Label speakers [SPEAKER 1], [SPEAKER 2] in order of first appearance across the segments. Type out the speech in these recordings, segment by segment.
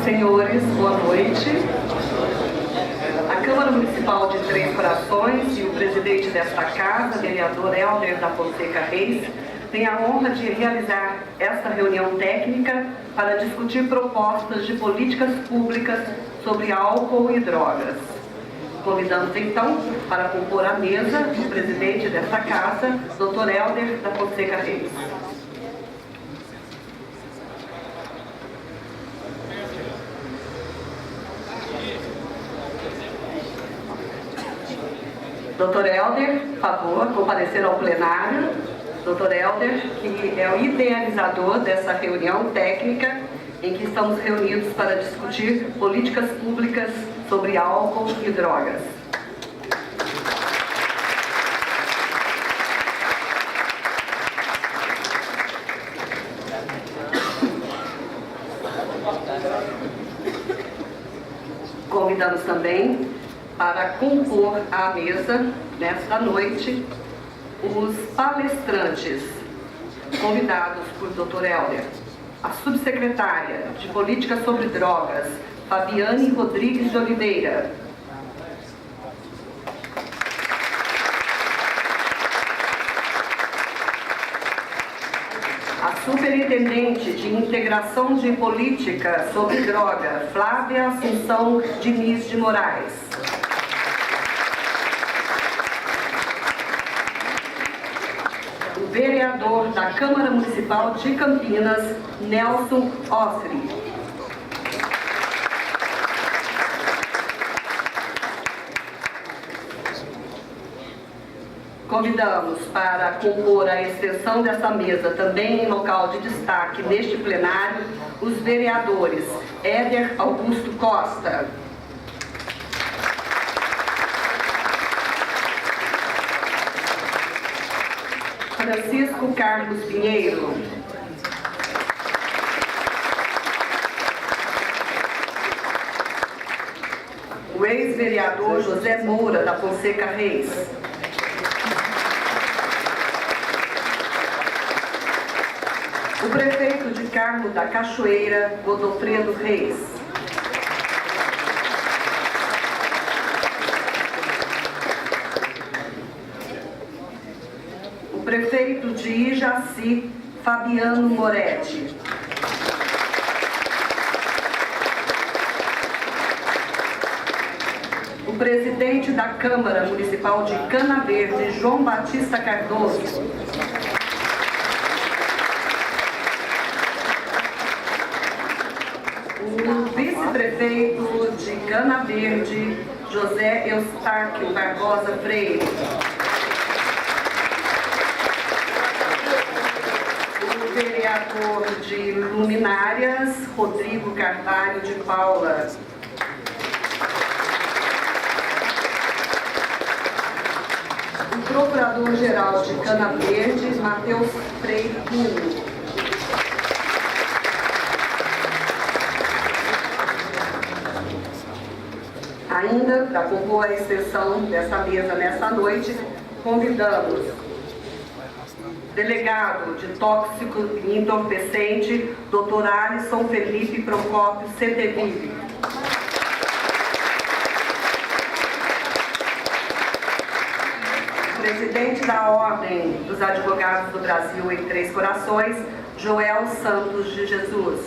[SPEAKER 1] Senhores, boa noite. A Câmara Municipal de Três Corações e o presidente desta casa, vereador Helder da Fonseca Reis, tem a honra de realizar esta reunião técnica para discutir propostas de políticas públicas sobre álcool e drogas. Convidamos, então, para compor a mesa, o presidente desta casa, Dr. Helder da Fonseca Reis. Dr. Helder, por favor, comparecer ao plenário. Dr. Helder, que é o idealizador dessa reunião técnica em que estamos reunidos para discutir políticas públicas sobre álcool e drogas. Convidamos também para compor a mesa nesta noite os palestrantes convidados por Dr. Helder, a subsecretária de Política sobre Drogas, Fabiane Rodrigues de Oliveira, a superintendente de Integração de Política sobre Droga, Flávia Assunção Diniz de Moraes, o vereador da Câmara Municipal de Campinas, Nelson Osri, convidamos para compor a extensão dessa mesa, também em local de destaque neste plenário, os vereadores Éder Augusto Costa, Francisco Carlos Pinheiro, o ex-vereador José Moura da Fonseca Reis, o prefeito de Carmo da Cachoeira, Godofredo Reis, o prefeito de Ijaci, Fabiano Moretti, o presidente da Câmara Municipal de Cana Verde, João Batista Cardoso, o vice-prefeito de Cana Verde, José Eustáquio Barbosa Freire, o vereador de Luminárias, Rodrigo Carvalho de Paula, o procurador-geral de Cana Verde, Matheus Freire Pino, ainda, para compor a extensão dessa mesa nesta noite, convidamos delegado de tóxico e entorpecente, Dr. Alisson Felipe Procópio Ceteville, presidente da Ordem dos Advogados do Brasil em Três Corações, Joel Santos de Jesus,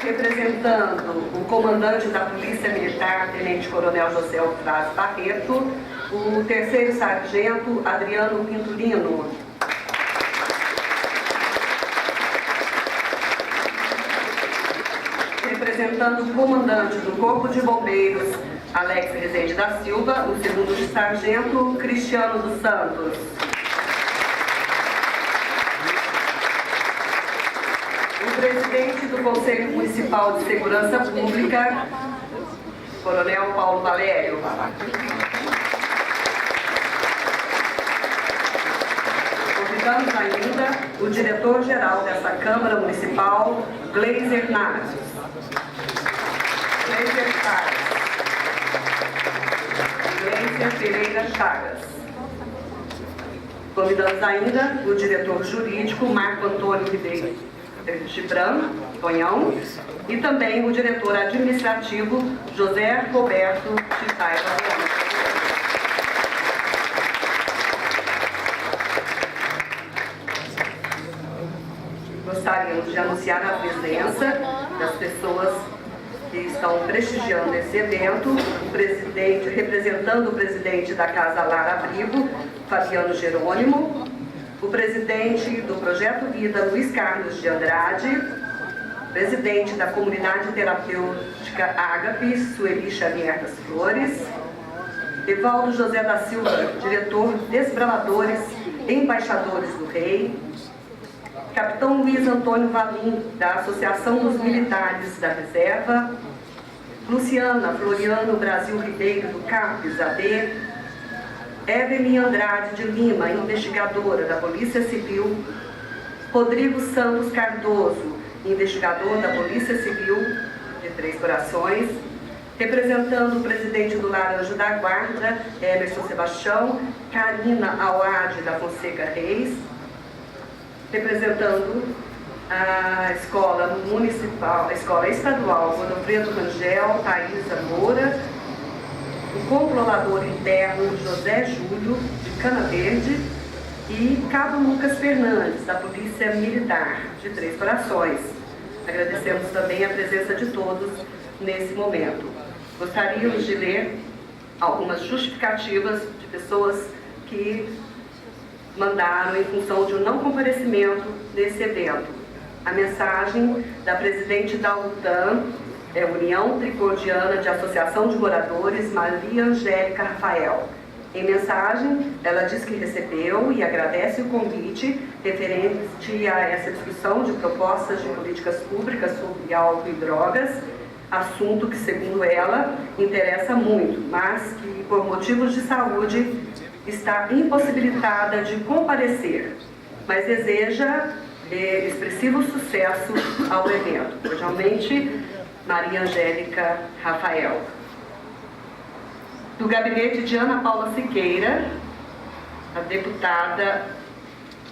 [SPEAKER 1] representando o comandante da Polícia Militar, Tenente Coronel José Eufrásio Barreto, o terceiro sargento Adriano Pintulino, representando o comandante do Corpo de Bombeiros, Alex Rezende da Silva, o segundo sargento Cristiano dos Santos, o presidente do Conselho Municipal de Segurança Pública, Coronel Paulo Valério, convidamos ainda o diretor-geral dessa Câmara Municipal, Gleiser Nares, Gleiser Pereira Chagas, Convidamos ainda o diretor jurídico, Marco Antônio Ribeiro Gibran, Tonhão, e também o diretor administrativo, José Roberto de Paiva. Gostaríamos de anunciar a presença das pessoas que estão prestigiando esse evento, o presidente, representando o presidente da Casa Lar Abrigo, Fabiano Jerônimo, o presidente do Projeto Vida, Luiz Carlos de Andrade, presidente da Comunidade Terapêutica Ágape, Sueli Xavier das Flores, Evaldo José da Silva, diretor Desbravadores, Embaixadores do Rei, Capitão Luiz Antônio Valim, da Associação dos Militares da Reserva, Luciana Floriano Brasil Ribeiro, do CAPES AD, Evelyn Andrade de Lima, investigadora da Polícia Civil, Rodrigo Santos Cardoso, investigador da Polícia Civil de Três Corações, representando o presidente do Laranjo da Guarda, Emerson Sebastião, Karina Awad da Fonseca Reis, representando a Escola Municipal, a Escola Estadual Godofredo Rangel, Thaisa Moura, o controlador interno José Júlio, de Cana Verde, e Cabo Lucas Fernandes, da Polícia Militar de Três Corações. Agradecemos também a presença de todos nesse momento. Gostaríamos de ler algumas justificativas de pessoas que mandaram em função de um não comparecimento desse evento. A mensagem da presidente da UTAN, União Tricordiana de Associação de Moradores, Maria Angélica Rafael. Em mensagem, ela diz que recebeu e agradece o convite referente a essa discussão de propostas de políticas públicas sobre álcool e drogas, assunto que, segundo ela, interessa muito, mas que, por motivos de saúde, está impossibilitada de comparecer, mas deseja expressivo sucesso ao evento. Cordialmente, Maria Angélica Rafael. Do gabinete de Ana Paula Siqueira, a deputada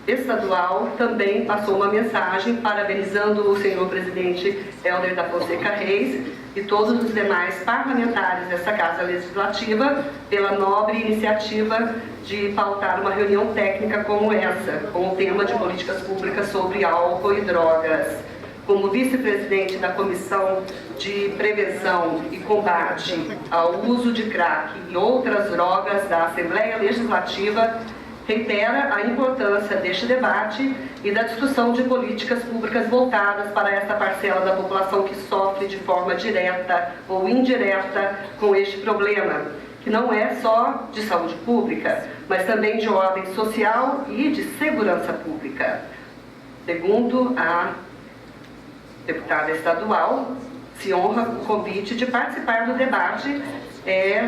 [SPEAKER 1] estadual, também passou uma mensagem parabenizando o senhor presidente Hélder da Fonseca Reis e todos os demais parlamentares dessa Casa Legislativa pela nobre iniciativa de pautar uma reunião técnica como essa, com o tema de políticas públicas sobre álcool e drogas. Como vice-presidente da Comissão de Prevenção e Combate ao Uso de Crack e outras drogas da Assembleia Legislativa, reitera a importância deste debate e da discussão de políticas públicas voltadas para esta parcela da população que sofre de forma direta ou indireta com este problema, que não é só de saúde pública, mas também de ordem social e de segurança pública. Segundo a deputada estadual, se honra o convite de participar do debate,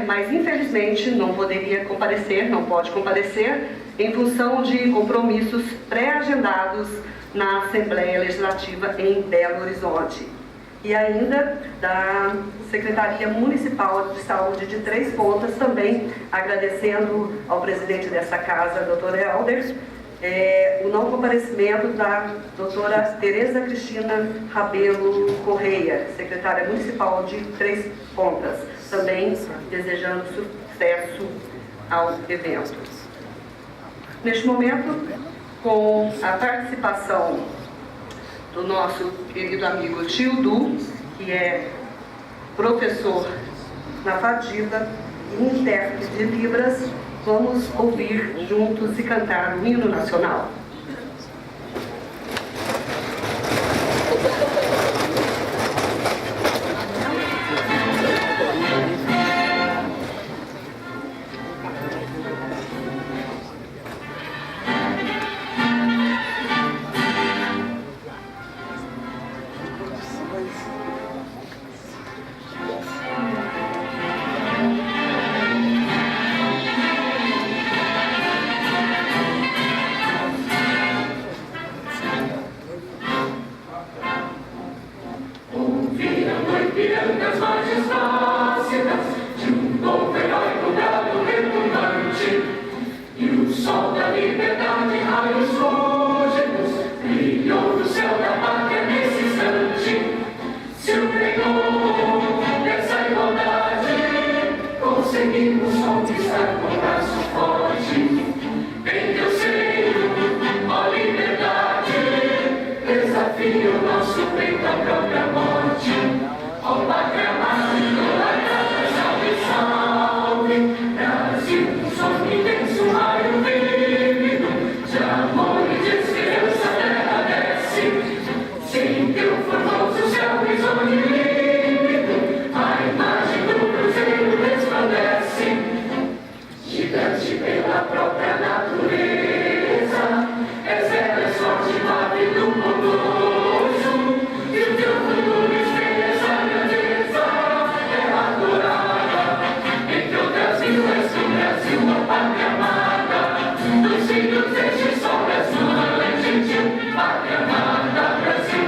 [SPEAKER 1] mas infelizmente não poderia comparecer, não pode comparecer, em função de compromissos pré-agendados na Assembleia Legislativa em Belo Horizonte. E ainda da Secretaria Municipal de Saúde de Três Pontas, também agradecendo ao presidente dessa casa, Dr. Hélder, o não comparecimento da doutora Tereza Cristina Rabelo Correia, secretária municipal de Três Pontas, também desejando sucesso ao evento. Neste momento, com a participação do nosso querido amigo Tio Du, que é professor na FADIVA e intérprete de Libras, vamos ouvir juntos e cantar o hino nacional.
[SPEAKER 2] Sol da liberdade. raios fúlgidos brilhou do céu da pátria nesse instante. Se o pregou dessa igualdade, conseguimos conquistar com braço forte. Em teu seio, ó liberdade, desafio o nosso peito à própria morte. Ó pátria amada, idolatrada, salve, salve. Brasil, um som intenso, um raio vívido, de amor e de esperança a terra desce. Sim, teu formoso céu risonho e límpido, a imagem do cruzeiro resplandece. Gigante pela própria natureza, és ela, és forte, válido, bondoso, e o teu futuro espelha essa grandeza, terra dourada, entre outras mil és do Brasil, a pátria amada, dos filhos deste sol, és uma gentil, pátria amada, Brasil.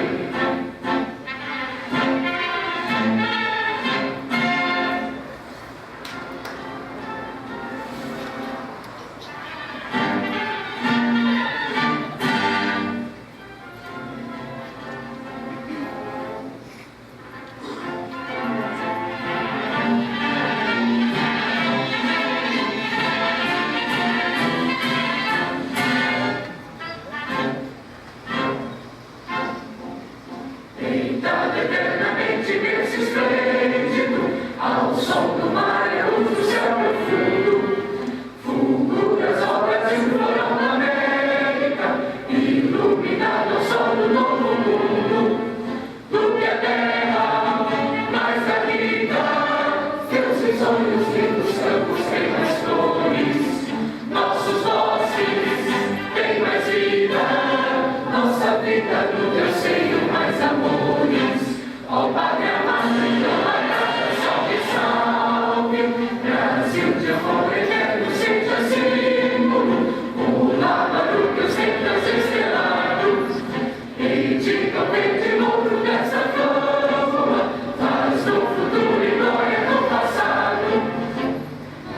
[SPEAKER 2] Deitado eternamente nesse esplêndido, ao som do mar e à luz do céu profundo, fulguras obras de um florão na América, iluminado ao sol do novo mundo. Do que a terra mais a vida, seus risonhos lindos campos têm mais flores, nossos bosques têm mais vida, nossa vida no teu seio mais amores. Ó pátria amada, idolatrada, salve, salve. Brasil de amor eterno seja símbolo, o lábaro que ostenta os estrelados. E diga o verde louco dessa flor, faz do futuro e glória do passado.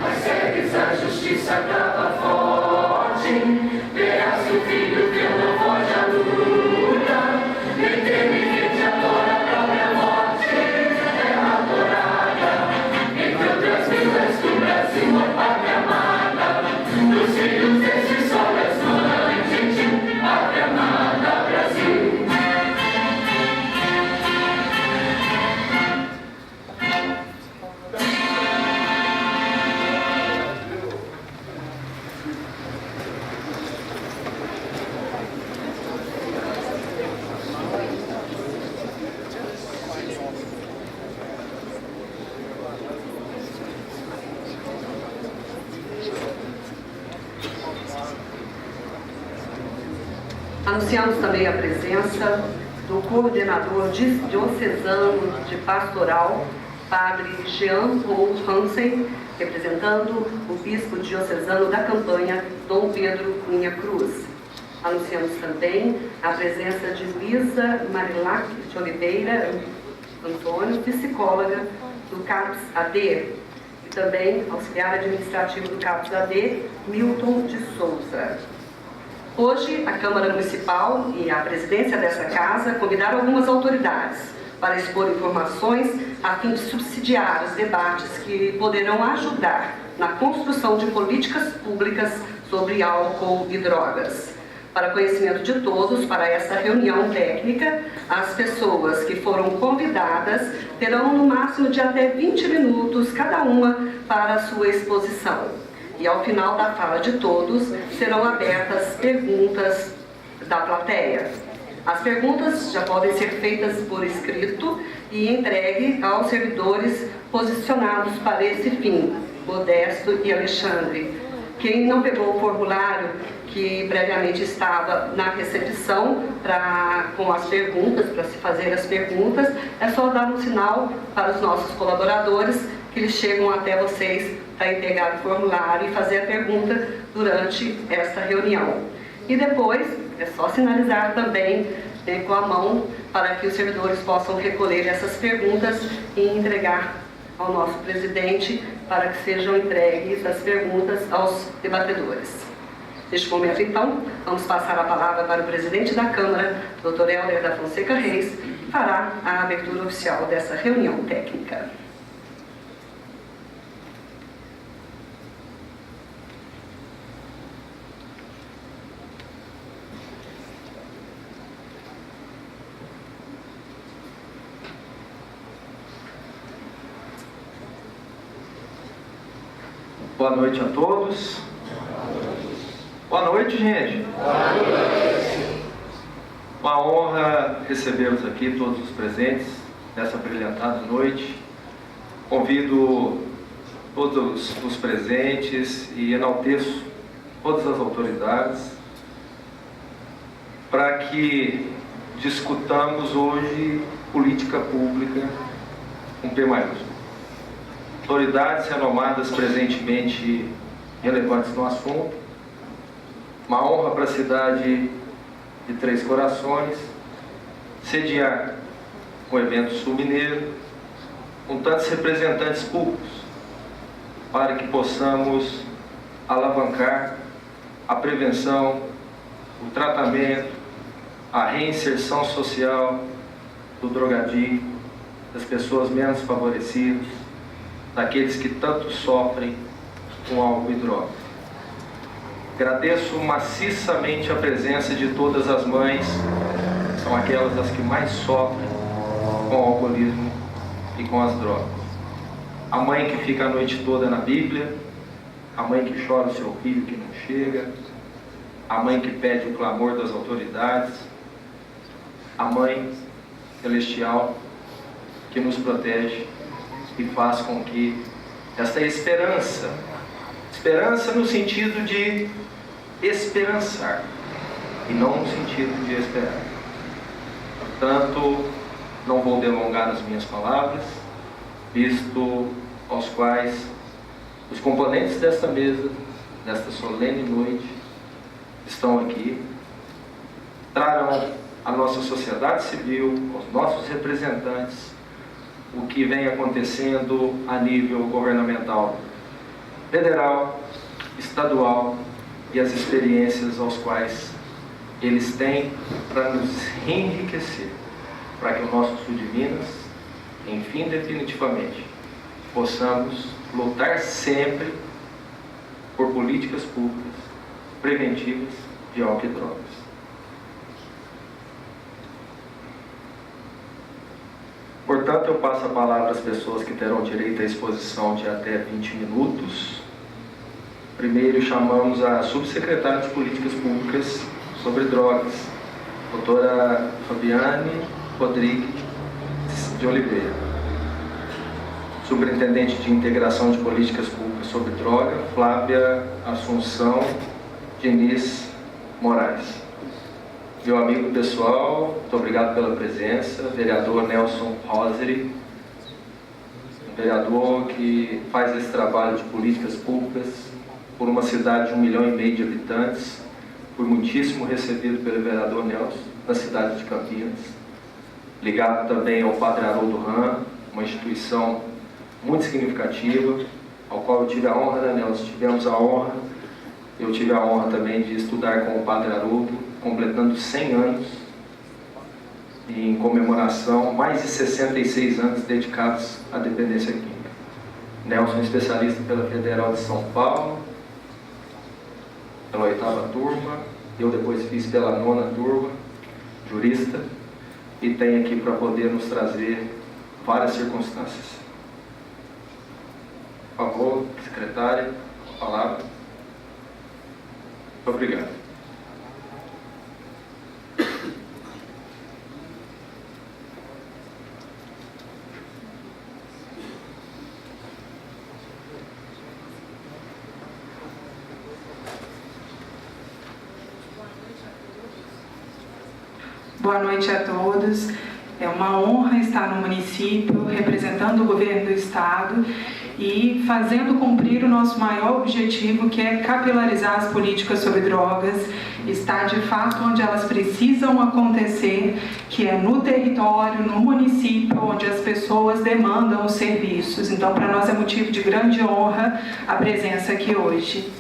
[SPEAKER 2] Mas segues a justiça brava forte, verás que o filho teu não foge à luta, nem teme que te adora a própria morte, terra dourada, entre outras vilas do Brasil, ó pátria amada, dos filhos deste sol és mãe gentil, pátria amada, Brasil.
[SPEAKER 1] Anunciamos também a presença do coordenador diocesano de pastoral, padre Jean Paul Hansen, representando o bispo diocesano da campanha, Dom Pedro Cunha Cruz. Anunciamos também a presença de Luísa Marilac de Oliveira Antônio, psicóloga do CAPS AD, e também auxiliar administrativo do CAPS AD, Milton de Souza. Hoje, a Câmara Municipal e a presidência dessa casa convidaram algumas autoridades para expor informações a fim de subsidiar os debates que poderão ajudar na construção de políticas públicas sobre álcool e drogas. Para conhecimento de todos, para essa reunião técnica, as pessoas que foram convidadas terão no máximo de até 20 minutos cada uma para a sua exposição. E ao final da fala de todos, serão abertas perguntas da plateia. As perguntas já podem ser feitas por escrito e entregue aos servidores posicionados para esse fim, Modesto e Alexandre. Quem não pegou o formulário que previamente estava na recepção com as perguntas, para se fazer as perguntas, é só dar um sinal para os nossos colaboradores que eles chegam até vocês para entregar o formulário e fazer a pergunta durante esta reunião. E depois é só sinalizar também com a mão para que os servidores possam recolher essas perguntas e entregar ao nosso presidente para que sejam entregues as perguntas aos debatedores. Neste momento, então, vamos passar a palavra para o presidente da Câmara, Dr. Helder da Fonseca Reis, que fará a abertura oficial dessa reunião técnica.
[SPEAKER 3] Boa noite a todos. Boa noite, gente.
[SPEAKER 2] Boa noite.
[SPEAKER 3] Uma honra recebê-los aqui, todos os presentes, nessa brilhantada noite. Convido todos os presentes e enalteço todas as autoridades para que discutamos hoje política pública com P maiúsculo. Autoridades renomadas presentemente relevantes no assunto. Uma honra para a cidade de Três Corações sediar um evento sul-mineiro com tantos representantes públicos para que possamos alavancar a prevenção, o tratamento, a reinserção social do drogadio, das pessoas menos favorecidas, daqueles que tanto sofrem com álcool e drogas. Agradeço maciçamente a presença de todas as mães, que são aquelas as que mais sofrem com o alcoolismo e com as drogas. A mãe que fica a noite toda na Bíblia, a mãe que chora o seu filho que não chega, a mãe que pede o clamor das autoridades, a mãe celestial que nos protege e faz com que essa esperança no sentido de esperançar e não no sentido de esperar. Portanto, não vou delongar nas minhas palavras, visto aos quais os componentes desta mesa, nesta solene noite, estão aqui, trarão à nossa sociedade civil, aos nossos representantes, o que vem acontecendo a nível governamental federal, estadual e as experiências aos quais eles têm para nos enriquecer, para que o nosso sul de Minas, enfim, definitivamente, possamos lutar sempre por políticas públicas preventivas de álcool e drogas. Portanto, eu passo a palavra às pessoas que terão direito à exposição de até 20 minutos. Primeiro, chamamos a subsecretária de Políticas Públicas sobre Drogas, doutora Fabiane Rodrigues de Oliveira. Superintendente de Integração de Políticas Públicas sobre Droga, Flávia Assunção Diniz Moraes. Meu amigo pessoal, muito obrigado pela presença, vereador Nelson Roseri, um vereador que faz esse trabalho de políticas públicas por uma cidade de 1,5 milhão de habitantes. Fui muitíssimo recebido pelo vereador Nelson na cidade de Campinas, ligado também ao Padre Haroldo Ram, uma instituição muito significativa, ao qual eu tive a honra, né, Nelson? Eu tive a honra também de estudar com o Padre Haroldo, completando 100 anos em comemoração, mais de 66 anos dedicados à dependência química. Nelson, especialista pela Federal de São Paulo, pela 8ª turma, eu depois fiz pela 9ª turma, jurista, e tem aqui para poder nos trazer várias circunstâncias. Por favor, secretária, a palavra. Muito obrigado.
[SPEAKER 4] Boa noite a todos. É uma honra estar no município, representando o governo do estado e fazendo cumprir o nosso maior objetivo, que é capilarizar as políticas sobre drogas, estar de fato onde elas precisam acontecer, que é no território, no município, onde as pessoas demandam os serviços. Então, para nós é motivo de grande honra a presença aqui hoje.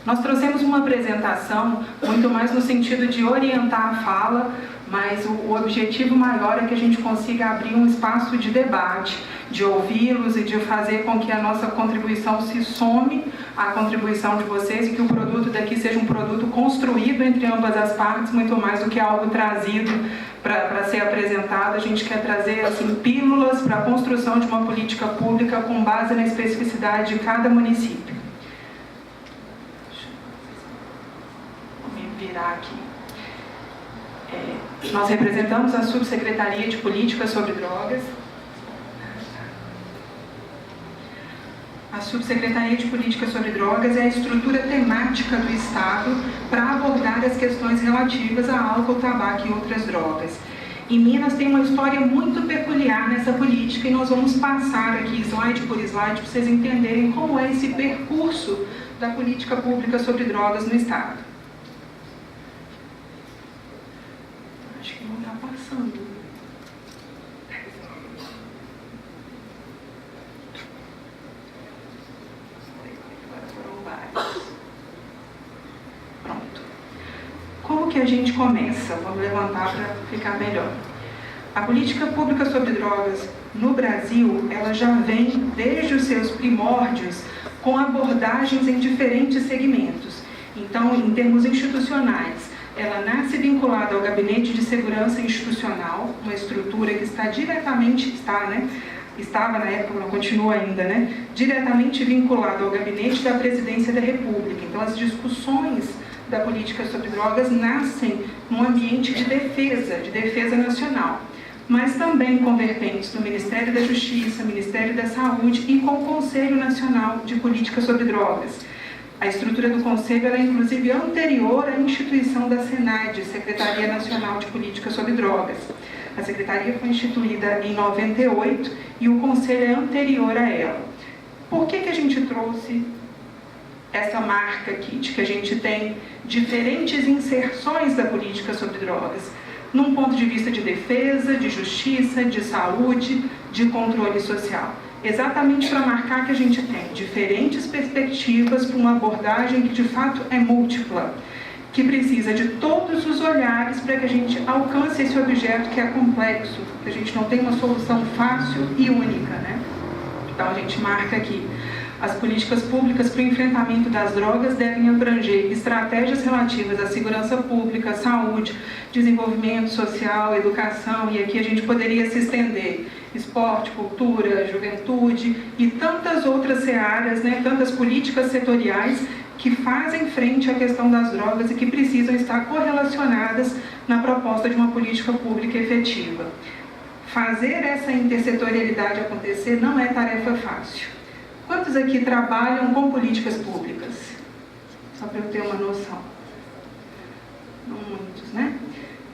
[SPEAKER 4] Nós trouxemos uma apresentação muito mais no sentido de orientar a fala, mas o objetivo maior é que a gente consiga abrir um espaço de debate, de ouvi-los e de fazer com que a nossa contribuição se some à contribuição de vocês e que o produto daqui seja um produto construído entre ambas as partes, muito mais do que algo trazido para ser apresentado. A gente quer trazer assim, pílulas para a construção de uma política pública com base na especificidade de cada município. Vou me virar aqui. Nós representamos a Subsecretaria de Políticas sobre Drogas. A Subsecretaria de Políticas sobre Drogas é a estrutura temática do Estado para abordar as questões relativas a álcool, tabaco e outras drogas. Em Minas tem uma história muito peculiar nessa política e nós vamos passar aqui slide por slide para vocês entenderem como é esse percurso da política pública sobre drogas no Estado. Acho que não está passando. Pronto. Como que a gente começa? Vamos levantar para ficar melhor. A política pública sobre drogas no Brasil, ela já vem desde os seus primórdios com abordagens em diferentes segmentos. Então, em termos institucionais, ela nasce vinculada ao Gabinete de Segurança Institucional, uma estrutura que estava na época, não continua ainda, diretamente vinculado ao Gabinete da Presidência da República. Então, as discussões da política sobre drogas nascem num ambiente de defesa nacional, mas também com vertentes do Ministério da Justiça, Ministério da Saúde e com o Conselho Nacional de Política sobre Drogas. A estrutura do Conselho é, inclusive, anterior à instituição da SENAD, Secretaria Nacional de Política sobre Drogas. A Secretaria foi instituída em 98 e o Conselho é anterior a ela. Por que a gente trouxe essa marca aqui, de que a gente tem diferentes inserções da política sobre drogas, num ponto de vista de defesa, de justiça, de saúde, de controle social? Exatamente para marcar que a gente tem diferentes perspectivas para uma abordagem que de fato é múltipla, que precisa de todos os olhares para que a gente alcance esse objeto que é complexo, que a gente não tem uma solução fácil e única, Então a gente marca aqui. As políticas públicas para o enfrentamento das drogas devem abranger estratégias relativas à segurança pública, saúde, desenvolvimento social, educação, e aqui a gente poderia se estender esporte, cultura, juventude e tantas outras searas, tantas políticas setoriais que fazem frente à questão das drogas e que precisam estar correlacionadas na proposta de uma política pública efetiva. Fazer essa intersetorialidade acontecer não é tarefa fácil. Quantos aqui trabalham com políticas públicas? Só para eu ter uma noção. Não muitos,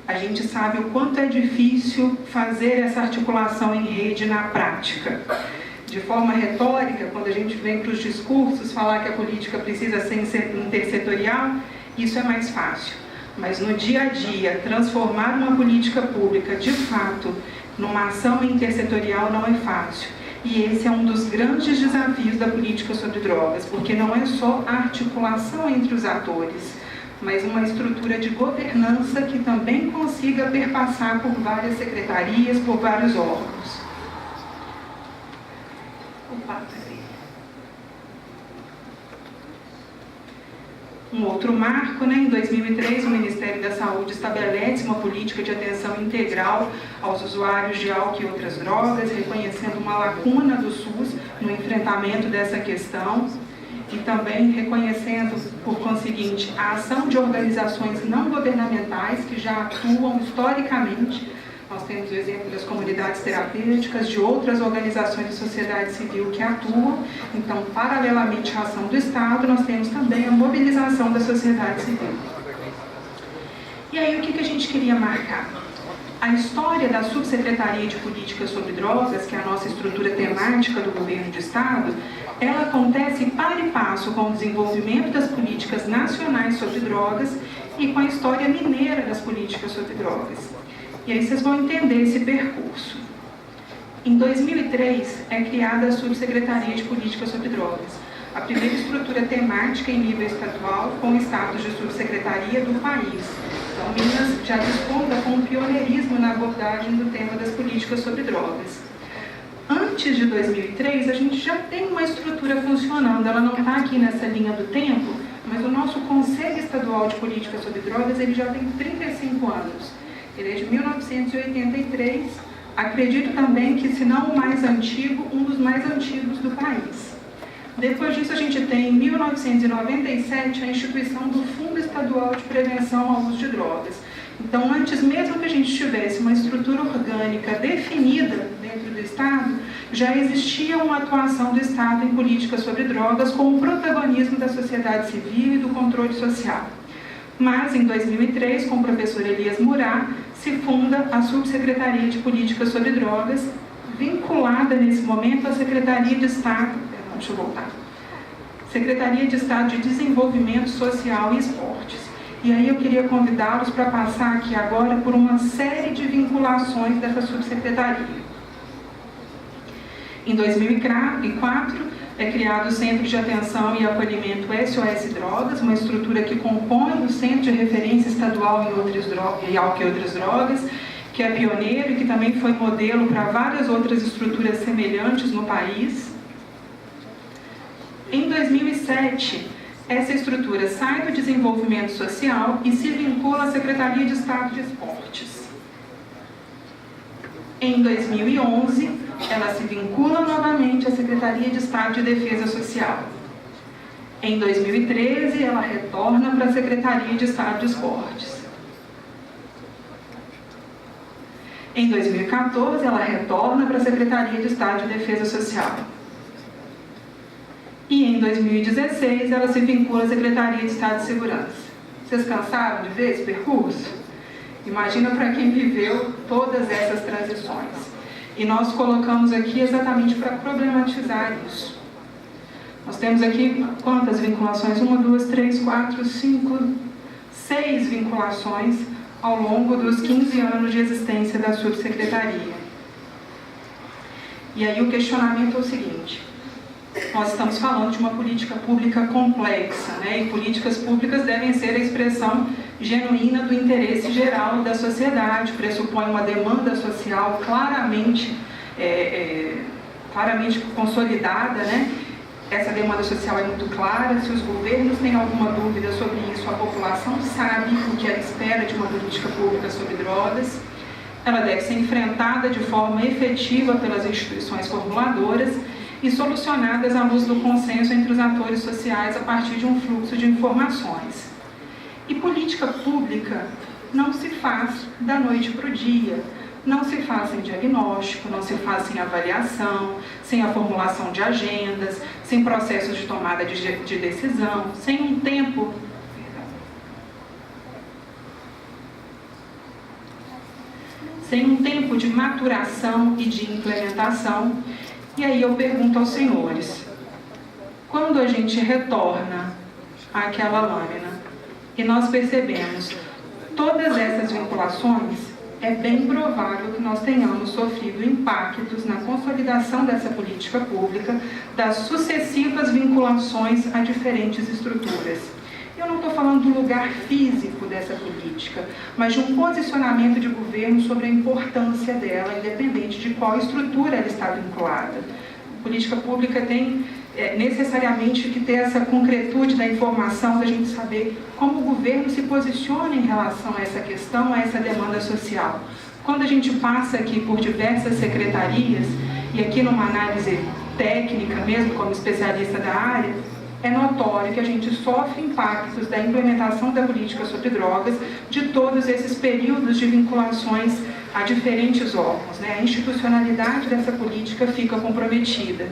[SPEAKER 4] A gente sabe o quanto é difícil fazer essa articulação em rede na prática. De forma retórica, quando a gente vem para os discursos falar que a política precisa ser intersetorial, isso é mais fácil. Mas no dia a dia, transformar uma política pública, de fato, numa ação intersetorial não é fácil. E esse é um dos grandes desafios da política sobre drogas, porque não é só a articulação entre os atores, mas uma estrutura de governança que também consiga perpassar por várias secretarias, por vários órgãos. Um outro marco, em 2003, o Ministério da Saúde estabelece uma política de atenção integral aos usuários de álcool e outras drogas, reconhecendo uma lacuna do SUS no enfrentamento dessa questão e também reconhecendo, por conseguinte, a ação de organizações não governamentais que já atuam historicamente. Nós temos o exemplo das comunidades terapêuticas, de outras organizações de sociedade civil que atuam. Então, paralelamente à ação do Estado, nós temos também a mobilização da sociedade civil. E aí, o que a gente queria marcar? A história da Subsecretaria de Políticas sobre Drogas, que é a nossa estrutura temática do governo do Estado, ela acontece par e passo com o desenvolvimento das políticas nacionais sobre drogas e com a história mineira das políticas sobre drogas. E aí vocês vão entender esse percurso. Em 2003, é criada a Subsecretaria de Políticas sobre Drogas. a primeira estrutura temática em nível estadual com status de subsecretaria do país. Então, Minas já desponta com pioneirismo na abordagem do tema das políticas sobre drogas. Antes de 2003, a gente já tem uma estrutura funcionando, ela não está aqui nessa linha do tempo, mas o nosso Conselho Estadual de Políticas sobre Drogas, ele já tem 35 anos. Ele é de 1983, acredito também que, se não o mais antigo, um dos mais antigos do país. Depois disso, a gente tem, em 1997, a instituição do Fundo Estadual de Prevenção ao Uso de Drogas. Então, antes mesmo que a gente tivesse uma estrutura orgânica definida dentro do Estado, já existia uma atuação do Estado em políticas sobre drogas com o protagonismo da sociedade civil e do controle social. Mas, em 2003, com o professor Elias Murat, se funda a Subsecretaria de Políticas sobre Drogas, vinculada nesse momento à Secretaria de Estado, Secretaria de Estado de Desenvolvimento Social e Esportes. E aí eu queria convidá-los para passar aqui agora por uma série de vinculações dessa subsecretaria. Em 2004, é criado o Centro de Atenção e Acolhimento SOS Drogas, uma estrutura que compõe o Centro de Referência Estadual em Álcool e Outras Drogas, que é pioneiro e que também foi modelo para várias outras estruturas semelhantes no país. Em 2007, essa estrutura sai do desenvolvimento social e se vincula à Secretaria de Estado de Esportes. Em 2011, ela se vincula novamente à Secretaria de Estado de Defesa Social. Em 2013, ela retorna para a Secretaria de Estado de Esportes. Em 2014, ela retorna para a Secretaria de Estado de Defesa Social. E em 2016, ela se vincula à Secretaria de Estado de Segurança. Vocês cansaram de ver esse percurso? Imagina para quem viveu todas essas transições. E nós colocamos aqui exatamente para problematizar isso. Nós temos aqui quantas vinculações? 1, 2, 3, 4, 5, 6 vinculações ao longo dos 15 anos de existência da subsecretaria. E aí o questionamento é o seguinte: nós estamos falando de uma política pública complexa, né? E políticas públicas devem ser a expressão genuína do interesse geral da sociedade, pressupõe uma demanda social claramente consolidada, né? Essa demanda social é muito clara. Se os governos têm alguma dúvida sobre isso, a população sabe o que ela espera de uma política pública sobre drogas. Ela deve ser enfrentada de forma efetiva pelas instituições formuladoras e solucionadas à luz do consenso entre os atores sociais a partir de um fluxo de informações. E política pública não se faz da noite para o dia, não se faz sem diagnóstico, não se faz sem avaliação, sem a formulação de agendas, sem processos de tomada de decisão, sem um tempo de maturação e de implementação. E aí eu pergunto aos senhores, quando a gente retorna àquela lâmina e nós percebemos todas essas vinculações, é bem provável que nós tenhamos sofrido impactos na consolidação dessa política pública, das sucessivas vinculações a diferentes estruturas. Eu não estou falando do lugar físico dessa política, mas de um posicionamento de governo sobre a importância dela, independente de qual estrutura ela está vinculada. A política pública tem necessariamente que ter essa concretude da informação, da gente saber como o governo se posiciona em relação a essa questão, a essa demanda social. Quando a gente passa aqui por diversas secretarias, e aqui numa análise técnica mesmo, como especialista da área, é notório que a gente sofre impactos da implementação da política sobre drogas de todos esses períodos de vinculações a diferentes órgãos, né? A institucionalidade dessa política fica comprometida.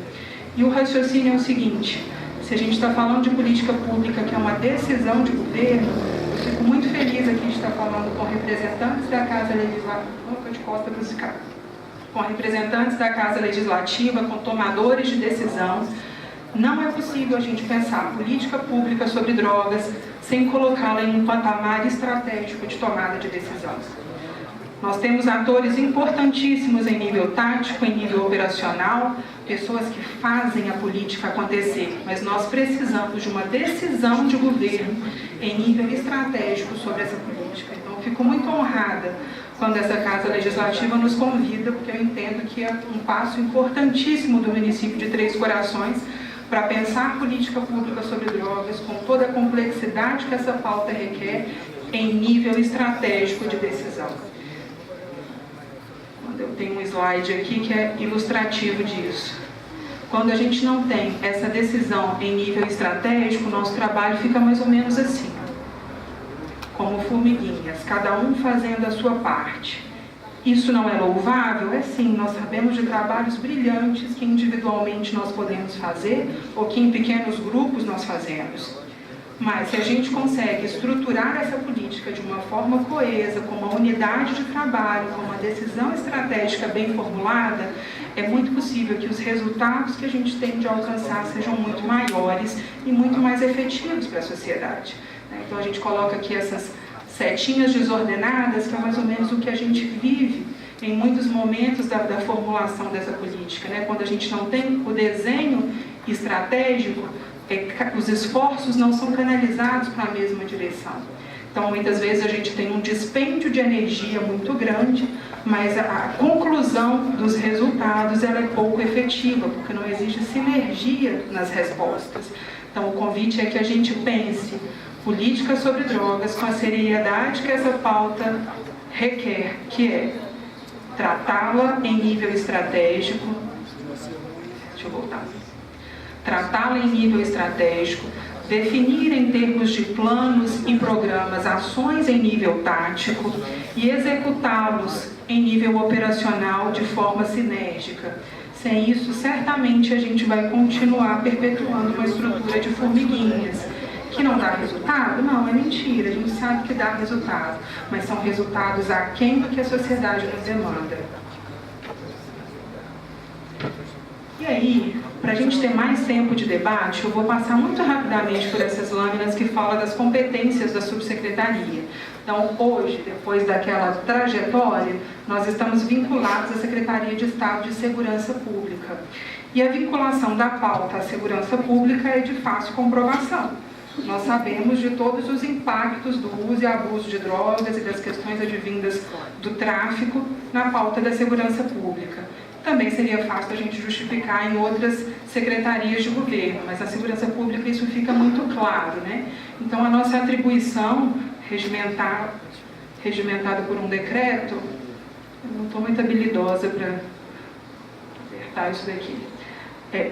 [SPEAKER 4] E o raciocínio é o seguinte: se a gente está falando de política pública, que é uma decisão de governo, eu fico muito feliz aqui de estar falando com representantes da Casa Legislativa, com representantes da Casa Legislativa, com tomadores de decisão. Não é possível a gente pensar política pública sobre drogas sem colocá-la em um patamar estratégico de tomada de decisão. Nós temos atores importantíssimos em nível tático, em nível operacional, pessoas que fazem a política acontecer, mas nós precisamos de uma decisão de governo em nível estratégico sobre essa política. Então, eu fico muito honrada quando essa Casa Legislativa nos convida, porque eu entendo que é um passo importantíssimo do município de Três Corações para pensar política pública sobre drogas, com toda a complexidade que essa pauta requer, em nível estratégico de decisão. Eu tenho um slide aqui que é ilustrativo disso. Quando a gente não tem essa decisão em nível estratégico, o nosso trabalho fica mais ou menos assim, como formiguinhas, cada um fazendo a sua parte. Isso não é louvável? É sim, nós sabemos de trabalhos brilhantes que individualmente nós podemos fazer ou que em pequenos grupos nós fazemos. Mas se a gente consegue estruturar essa política de uma forma coesa, com uma unidade de trabalho, com uma decisão estratégica bem formulada, é muito possível que os resultados que a gente tem de alcançar sejam muito maiores e muito mais efetivos para a sociedade. Então a gente coloca aqui essas setinhas desordenadas, que é mais ou menos o que a gente vive em muitos momentos da formulação dessa política, né? Quando a gente não tem o desenho estratégico, os esforços não são canalizados para a mesma direção. Então, muitas vezes a gente tem um dispêndio de energia muito grande, mas a conclusão dos resultados ela é pouco efetiva, porque não existe sinergia nas respostas. Então, o convite é que a gente pense política sobre drogas com a seriedade que essa pauta requer, que é tratá-la em nível estratégico. Deixa eu voltar. Tratá-la em nível estratégico, definir em termos de planos e programas ações em nível tático e executá-los em nível operacional de forma sinérgica. Sem isso, certamente a gente vai continuar perpetuando uma estrutura de formiguinhas. Que não dá resultado? Não, é mentira, a gente sabe que dá resultado, mas são resultados aquém do que a sociedade nos demanda. E aí, para a gente ter mais tempo de debate, eu vou passar muito rapidamente por essas lâminas que falam das competências da subsecretaria. Então, hoje, depois daquela trajetória, nós estamos vinculados à Secretaria de Estado de Segurança Pública. E a vinculação da pauta à segurança pública é de fácil comprovação. Nós sabemos de todos os impactos do uso e abuso de drogas e das questões advindas do tráfico na pauta da segurança pública. Também seria fácil a gente justificar em outras secretarias de governo, mas na segurança pública isso fica muito claro, né? Então, a nossa atribuição regimentada por um decreto, eu não estou muito habilidosa para acertar isso daqui.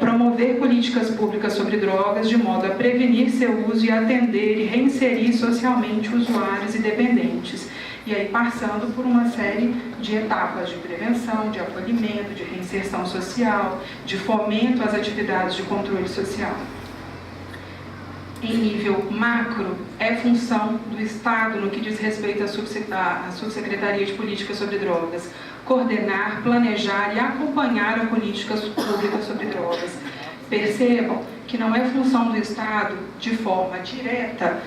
[SPEAKER 4] Promover políticas públicas sobre drogas de modo a prevenir seu uso e atender e reinserir socialmente usuários e dependentes. E aí passando por uma série de etapas de prevenção, de acolhimento, de reinserção social, de fomento às atividades de controle social. Em nível macro, é função do Estado, no que diz respeito à Subsecretaria de Política sobre Drogas, coordenar, planejar e acompanhar a política pública sobre drogas. Percebam que não é função do Estado, de forma direta,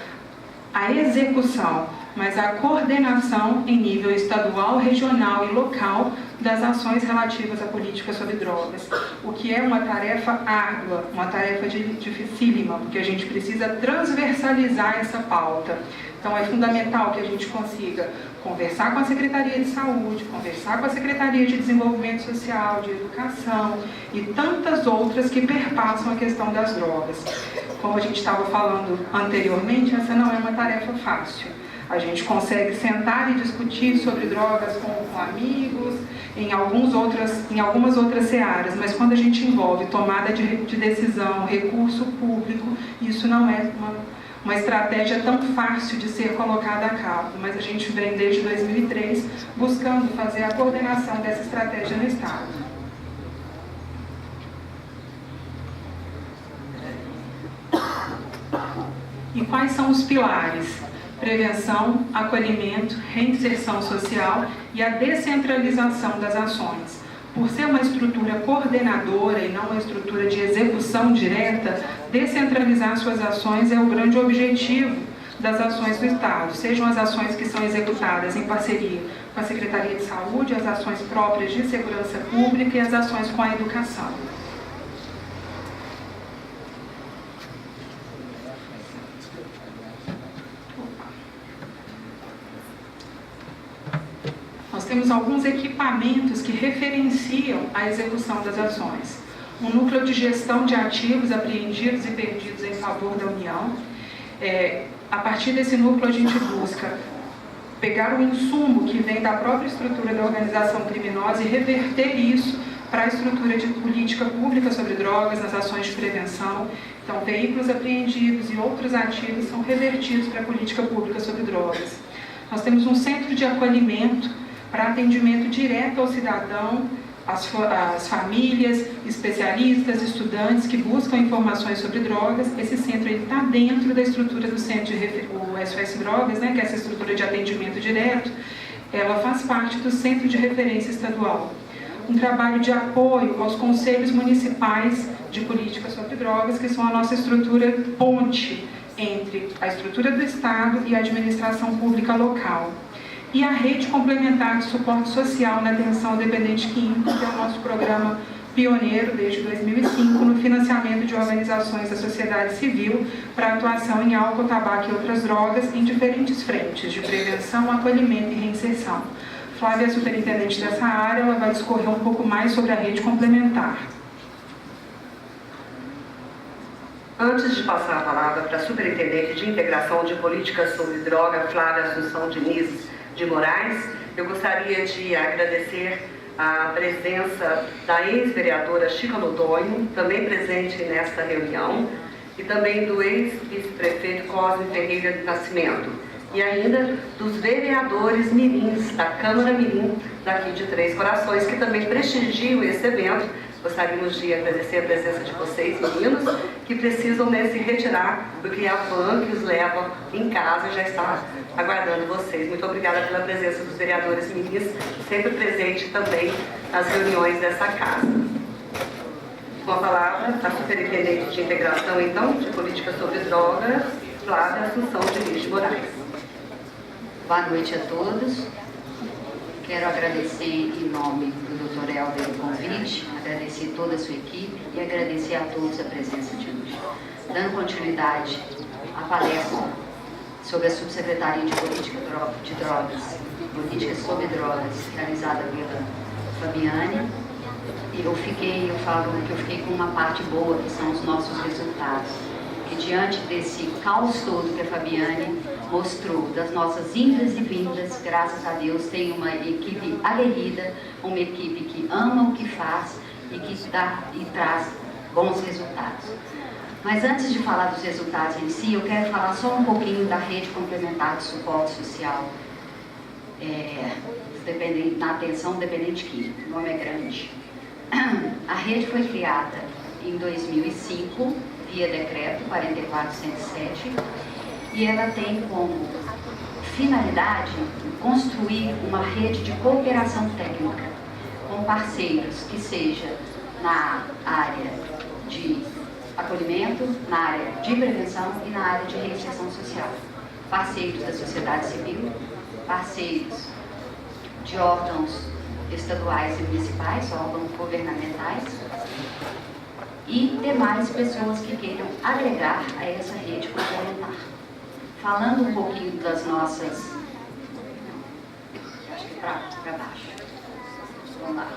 [SPEAKER 4] a execução, mas a coordenação em nível estadual, regional e local das ações relativas à política sobre drogas, o que é uma tarefa árdua, uma tarefa dificílima, porque a gente precisa transversalizar essa pauta. Então, é fundamental que a gente consiga conversar com a Secretaria de Saúde, conversar com a Secretaria de Desenvolvimento Social, de Educação e tantas outras que perpassam a questão das drogas. Como a gente estava falando anteriormente, essa não é uma tarefa fácil. A gente consegue sentar e discutir sobre drogas com amigos, em algumas outras searas, mas quando a gente envolve tomada de decisão, recurso público, isso não é uma estratégia tão fácil de ser colocada a cabo, mas a gente vem desde 2003 buscando fazer a coordenação dessa estratégia no Estado. E quais são os pilares? Prevenção, acolhimento, reinserção social e a descentralização das ações. Por ser uma estrutura coordenadora e não uma estrutura de execução direta, descentralizar suas ações é o grande objetivo das ações do Estado, sejam as ações que são executadas em parceria com a Secretaria de Saúde, as ações próprias de segurança pública e as ações com a educação. Nós temos alguns equipamentos que referenciam a execução das ações. Um núcleo de gestão de ativos apreendidos e perdidos em favor da União. A partir desse núcleo, a gente busca pegar o insumo que vem da própria estrutura da organização criminosa e reverter isso para a estrutura de política pública sobre drogas, nas ações de prevenção. Então, veículos apreendidos e outros ativos são revertidos para a política pública sobre drogas. Nós temos um centro de acolhimento para atendimento direto ao cidadão, as famílias, especialistas, estudantes que buscam informações sobre drogas. Esse centro está dentro da estrutura do centro o SOS Drogas, né, que é essa estrutura de atendimento direto, ela faz parte do Centro de Referência Estadual. Um trabalho de apoio aos conselhos municipais de política sobre drogas, que são a nossa estrutura ponte entre a estrutura do Estado e a administração pública local. E a Rede Complementar de Suporte Social na Atenção ao Dependente Químico, que é o nosso programa pioneiro desde 2005 no financiamento de organizações da sociedade civil para atuação em álcool, tabaco e outras drogas em diferentes frentes de prevenção, acolhimento e reinserção. Flávia é a superintendente dessa área, ela vai discorrer um pouco mais sobre a Rede Complementar.
[SPEAKER 1] Antes de passar a palavra para a Superintendente de Integração de Políticas sobre Droga, Flávia Assunção Diniz de Moraes, eu gostaria de agradecer a presença da ex-vereadora Chica Lodonho, também presente nesta reunião, e também do ex-vice-prefeito Cosme Ferreira do Nascimento, e ainda dos vereadores mirins, da Câmara Mirim, daqui de Três Corações, que também prestigiam esse evento. Gostaríamos de agradecer a presença de vocês, meninos, que precisam se retirar, porque a van que os leva em casa já está aguardando vocês. Muito obrigada pela presença dos vereadores mirins, sempre presente também nas reuniões dessa casa. Com a palavra, a Superintendente de Integração, então, de Política sobre Drogas, Flávia Assunção Diniz de Moraes.
[SPEAKER 5] Boa noite a todos. Quero agradecer em nome do Dr. Helder o convite, agradecer toda a sua equipe e agradecer a todos a presença de hoje. Dando continuidade à palestra sobre a Subsecretaria de Política de Drogas, Políticas sobre Drogas, realizada pela Fabiane, eu falo que eu fiquei com uma parte boa, que são os nossos resultados. Que diante desse caos todo que a Fabiane mostrou, das nossas indas e vindas, graças a Deus, tem uma equipe aguerrida, uma equipe que ama o que faz e que dá e traz bons resultados. Mas antes de falar dos resultados em si, eu quero falar só um pouquinho da Rede Complementar de Suporte Social na atenção dependente químico. O nome é grande. A rede foi criada em 2005, via decreto 4407, e ela tem como finalidade construir uma rede de cooperação técnica com parceiros que seja na área de acolhimento, na área de prevenção e na área de reinserção social. Parceiros da sociedade civil, parceiros de órgãos estaduais e municipais, órgãos governamentais, e demais pessoas que queiram agregar a essa rede complementar. Falando um pouquinho das nossas... Acho que para baixo. Vamos lá.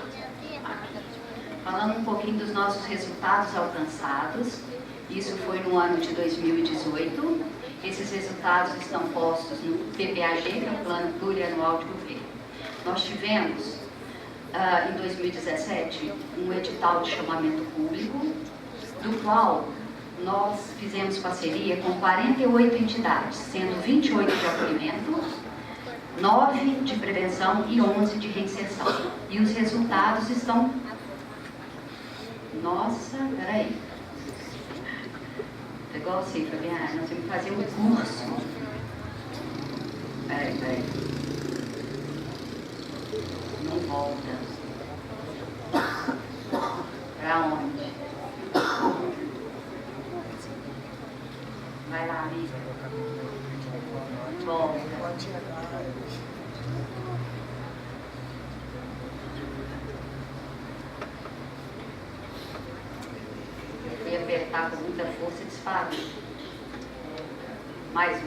[SPEAKER 5] Aqui. Falando um pouquinho dos nossos resultados alcançados, isso foi no ano de 2018. Esses resultados estão postos no PPAG, que é o Plano Plurianual de Governo. Nós tivemos, em 2017, um edital de chamamento público, do qual nós fizemos parceria com 48 entidades, sendo 28 de acolhimento, 9 de prevenção e 11 de reinserção. E os resultados estão... Nossa, peraí. É igual assim, Fabiana, nós temos que fazer um curso. Peraí. Não volta. Para onde? Vai lá, amiga. deve estar com muita força, disparou. Mais um.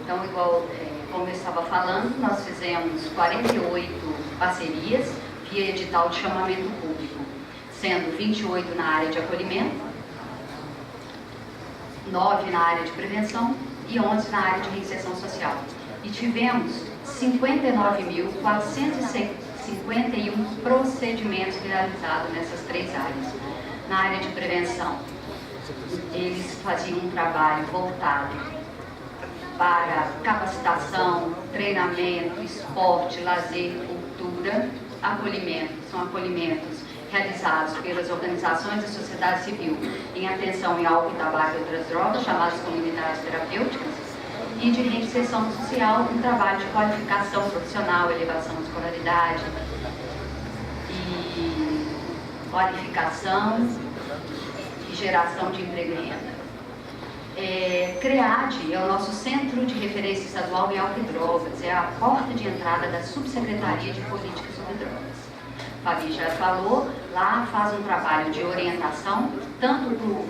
[SPEAKER 5] Então, igual como eu estava falando, nós fizemos 48 parcerias via edital de chamamento público, sendo 28 na área de acolhimento, 9 na área de prevenção e 11 na área de reinserção social. E tivemos 59.451 procedimentos realizados nessas 3 áreas. Na área de prevenção, eles faziam um trabalho voltado para capacitação, treinamento, esporte, lazer, cultura, acolhimento. São acolhimentos realizados pelas organizações da sociedade civil em atenção em álcool, tabaco e outras drogas, chamadas comunidades terapêuticas, e de reinserção social, um trabalho de qualificação profissional, elevação de escolaridade e qualificação e geração de emprego e renda. CREAD é o nosso Centro de Referência Estadual em Álcool e Drogas, é a porta de entrada da Subsecretaria de Políticas sobre Drogas. Fabi já falou, lá faz um trabalho de orientação, tanto para o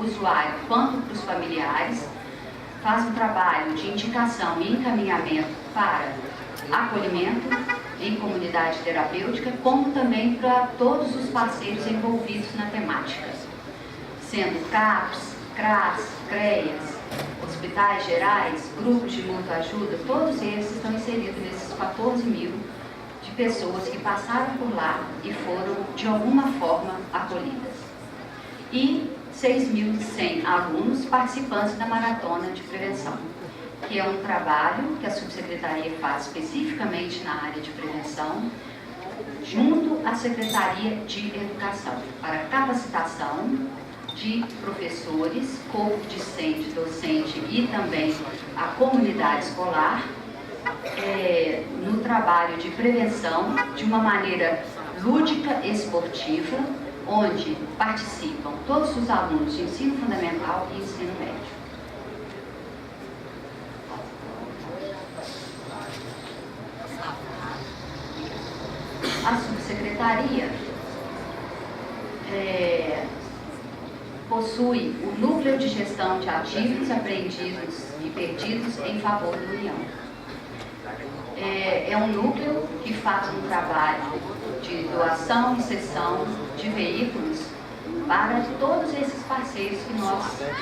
[SPEAKER 5] usuário quanto para os familiares, faz um trabalho de indicação e encaminhamento para acolhimento em comunidade terapêutica, como também para todos os parceiros envolvidos na temática, sendo CAPS, CRAS, CREAS, hospitais gerais, grupos de mútua ajuda, todos eles estão inseridos nesses 14 mil de pessoas que passaram por lá e foram, de alguma forma, acolhidas. E 6.100 alunos participantes da Maratona de Prevenção, que é um trabalho que a Subsecretaria faz especificamente na área de prevenção, junto à Secretaria de Educação, para capacitação de professores, corpo discente, docente e também a comunidade escolar, no trabalho de prevenção de uma maneira lúdica, esportiva, onde participam todos os alunos de ensino fundamental e ensino médio. A subsecretaria possui o Núcleo de Gestão de Ativos, Apreendidos e Perdidos em Favor da União. É um núcleo que faz um trabalho de doação e cessão de veículos para todos esses parceiros que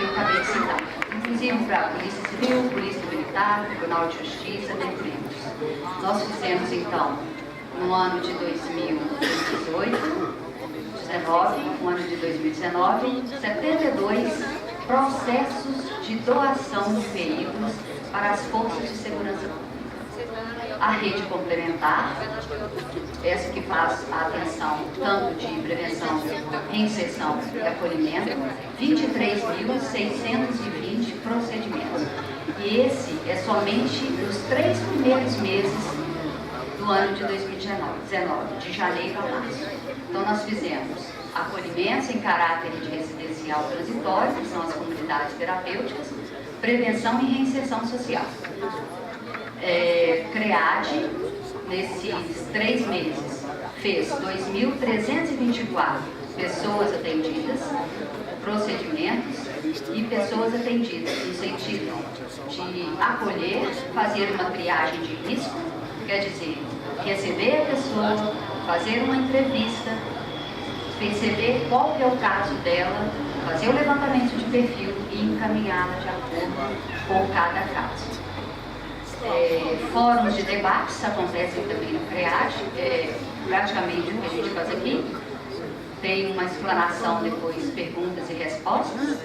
[SPEAKER 5] eu acabei de citar, inclusive para a Polícia Civil, Polícia Militar, Tribunal de Justiça, dentre outros. Nós fizemos, então, no ano de 2019, 72 processos de doação de veículos para as forças de segurança pública. A rede complementar, essa que faz a atenção tanto de prevenção, reinserção e acolhimento, 23.620 procedimentos. E esse é somente nos 3 primeiros meses do ano de 2019, de janeiro a março. Então nós fizemos acolhimentos em caráter de residencial transitório, que são as comunidades terapêuticas, prevenção e reinserção social. CREAD, nesses 3 meses, fez 2.324 pessoas atendidas, procedimentos e pessoas atendidas no sentido de acolher, fazer uma triagem de risco, quer dizer, receber a pessoa, fazer uma entrevista, perceber qual que é o caso dela, fazer o levantamento de perfil e encaminhá-la de acordo com cada caso. Fóruns de debates acontecem também no CREAD, praticamente o que a gente faz aqui. Tem uma explanação depois, perguntas e respostas,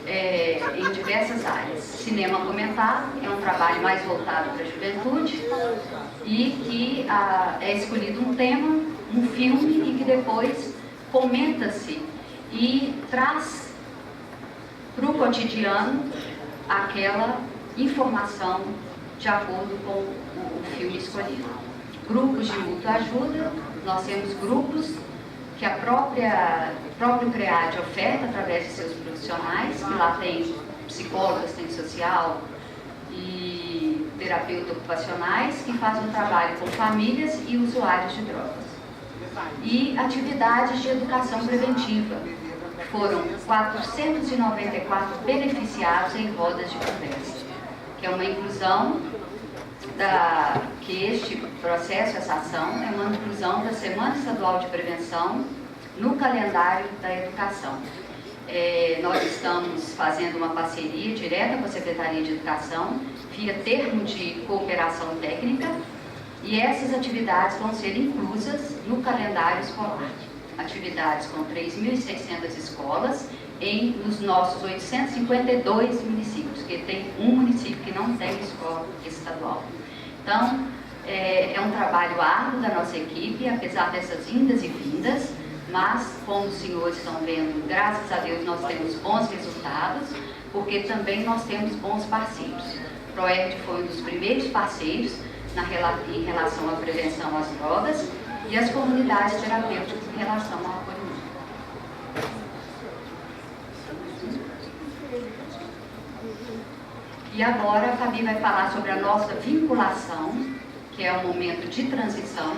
[SPEAKER 5] em diversas áreas. Cinema comentado é um trabalho mais voltado para a juventude e que é escolhido um tema, um filme e que depois comenta-se e traz para o cotidiano aquela informação de acordo com o filme escolhido. Grupos de mútua ajuda, nós temos grupos que o próprio CREAD oferta através de seus profissionais, que lá tem psicólogo, assistente social e terapeutas ocupacionais, que fazem um trabalho com famílias e usuários de drogas. e atividades de educação preventiva. Foram 494 beneficiados em rodas de conversa, que é uma inclusão que este processo, essa ação, é uma inclusão da Semana Estadual de Prevenção no calendário da educação. Nós estamos fazendo uma parceria direta com a Secretaria de Educação, via termo de cooperação técnica, e essas atividades vão ser inclusas no calendário escolar. Atividades com 3.600 escolas nos nossos 852 municípios, porque tem um município que não tem escola estadual. Então, é um trabalho árduo da nossa equipe, apesar dessas indas e vindas, mas, como os senhores estão vendo, graças a Deus nós temos bons resultados, porque também nós temos bons parceiros. O PROERD foi um dos primeiros parceiros em relação à prevenção às drogas e as comunidades terapêuticas em relação ao apoio mútuo. E agora a Fabi vai falar sobre a nossa vinculação, que é um momento de transição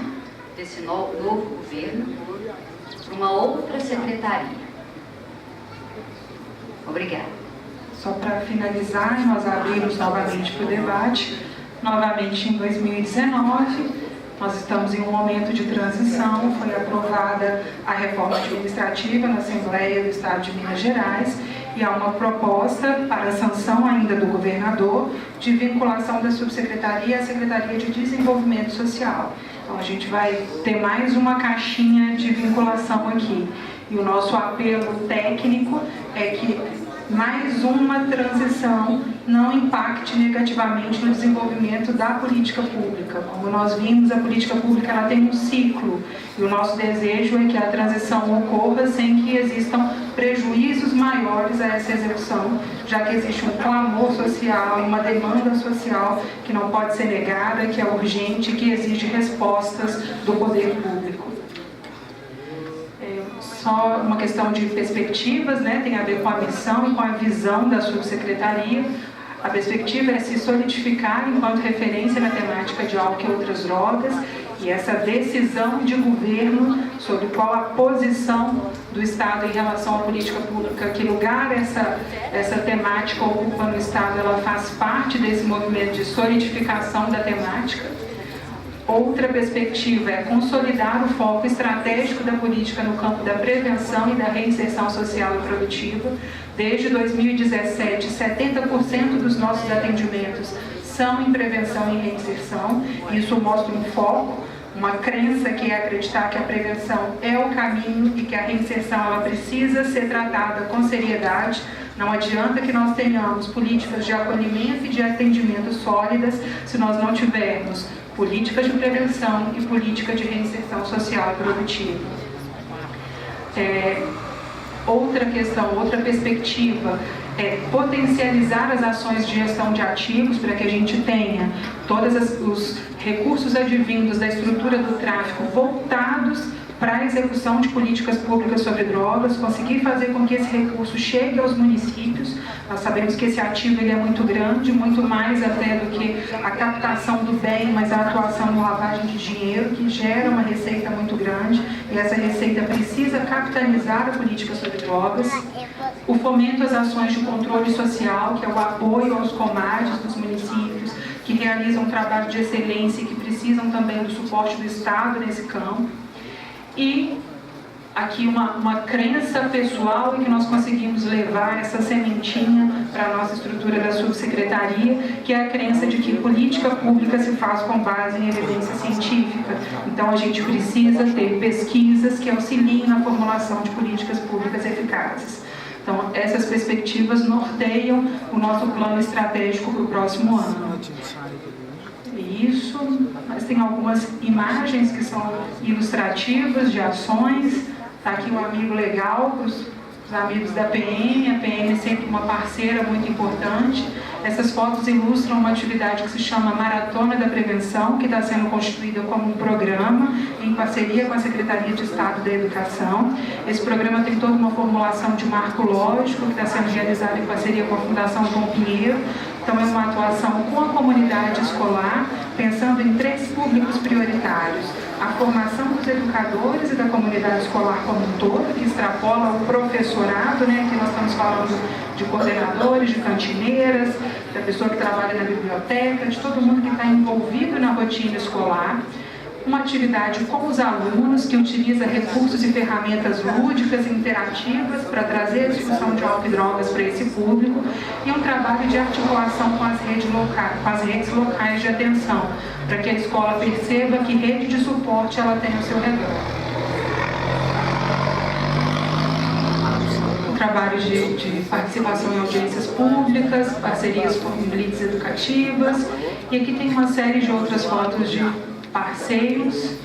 [SPEAKER 5] desse novo governo, para uma outra secretaria. Obrigada.
[SPEAKER 4] Só para finalizar, nós abrimos novamente para o debate. Novamente em 2019, nós estamos em um momento de transição, foi aprovada a reforma administrativa na Assembleia do Estado de Minas Gerais e há uma proposta para a sanção ainda do governador de vinculação da subsecretaria à Secretaria de Desenvolvimento Social. Então a gente vai ter mais uma caixinha de vinculação aqui. E o nosso apelo técnico é que mais uma transição não impacte negativamente no desenvolvimento da política pública. Como nós vimos, a política pública ela tem um ciclo e o nosso desejo é que a transição ocorra sem que existam prejuízos maiores a essa execução, já que existe um clamor social, uma demanda social que não pode ser negada, que é urgente, que exige respostas do poder público. Só uma questão de perspectivas, né? Tem a ver com a missão e com a visão da subsecretaria. A perspectiva é se solidificar enquanto referência na temática de álcool e outras drogas e essa decisão de governo sobre qual a posição do Estado em relação à política pública, que lugar essa temática ocupa no Estado, ela faz parte desse movimento de solidificação da temática. Outra perspectiva é consolidar o foco estratégico da política no campo da prevenção e da reinserção social e produtiva. Desde 2017, 70% dos nossos atendimentos são em prevenção e reinserção. Isso mostra um foco, uma crença que é acreditar que a prevenção é o caminho e que a reinserção ela precisa ser tratada com seriedade. Não adianta que nós tenhamos políticas de acolhimento e de atendimento sólidas se nós não tivermos política de prevenção e política de reinserção social e produtiva. Outra questão, outra perspectiva é potencializar as ações de gestão de ativos para que a gente tenha todos os recursos advindos da estrutura do tráfico voltados para a execução de políticas públicas sobre drogas, conseguir fazer com que esse recurso chegue aos municípios. Nós sabemos que esse ativo ele é muito grande, muito mais até do que a captação do bem, mas a atuação em lavagem de dinheiro, que gera uma receita muito grande, e essa receita precisa capitalizar a política sobre drogas. O fomento às ações de controle social, que é o apoio aos comadres dos municípios, que realizam um trabalho de excelência e que precisam também do suporte do Estado nesse campo. E aqui uma crença pessoal em que nós conseguimos levar essa sementinha para a nossa estrutura da subsecretaria, que é a crença de que política pública se faz com base em evidência científica. Então a gente precisa ter pesquisas que auxiliem na formulação de políticas públicas eficazes. Então essas perspectivas norteiam o nosso plano estratégico para o próximo ano. Isso, mas tem algumas imagens que são ilustrativas de ações. Está aqui um amigo legal para os amigos da PM. A PM é sempre uma parceira muito importante. Essas fotos ilustram uma atividade que se chama Maratona da Prevenção, que está sendo constituída como um programa em parceria com a Secretaria de Estado da Educação. Esse programa tem toda uma formulação de marco lógico que está sendo realizado em parceria com a Fundação João Pinheiro. Então é uma atuação com a comunidade escolar, pensando em 3 públicos prioritários: a formação dos educadores e da comunidade escolar como um todo, que extrapola o professorado, né? Aqui nós estamos falando de coordenadores, de cantineiras, da pessoa que trabalha na biblioteca, de todo mundo que está envolvido na rotina escolar. Uma atividade com os alunos que utiliza recursos e ferramentas lúdicas e interativas para trazer a discussão de álcool e drogas para esse público, e um trabalho de articulação com as redes locais de atenção, para que a escola perceba que rede de suporte ela tem ao seu redor. Trabalhos de participação em audiências públicas, parcerias com blitz educativas, e aqui tem uma série de outras fotos de parceiros,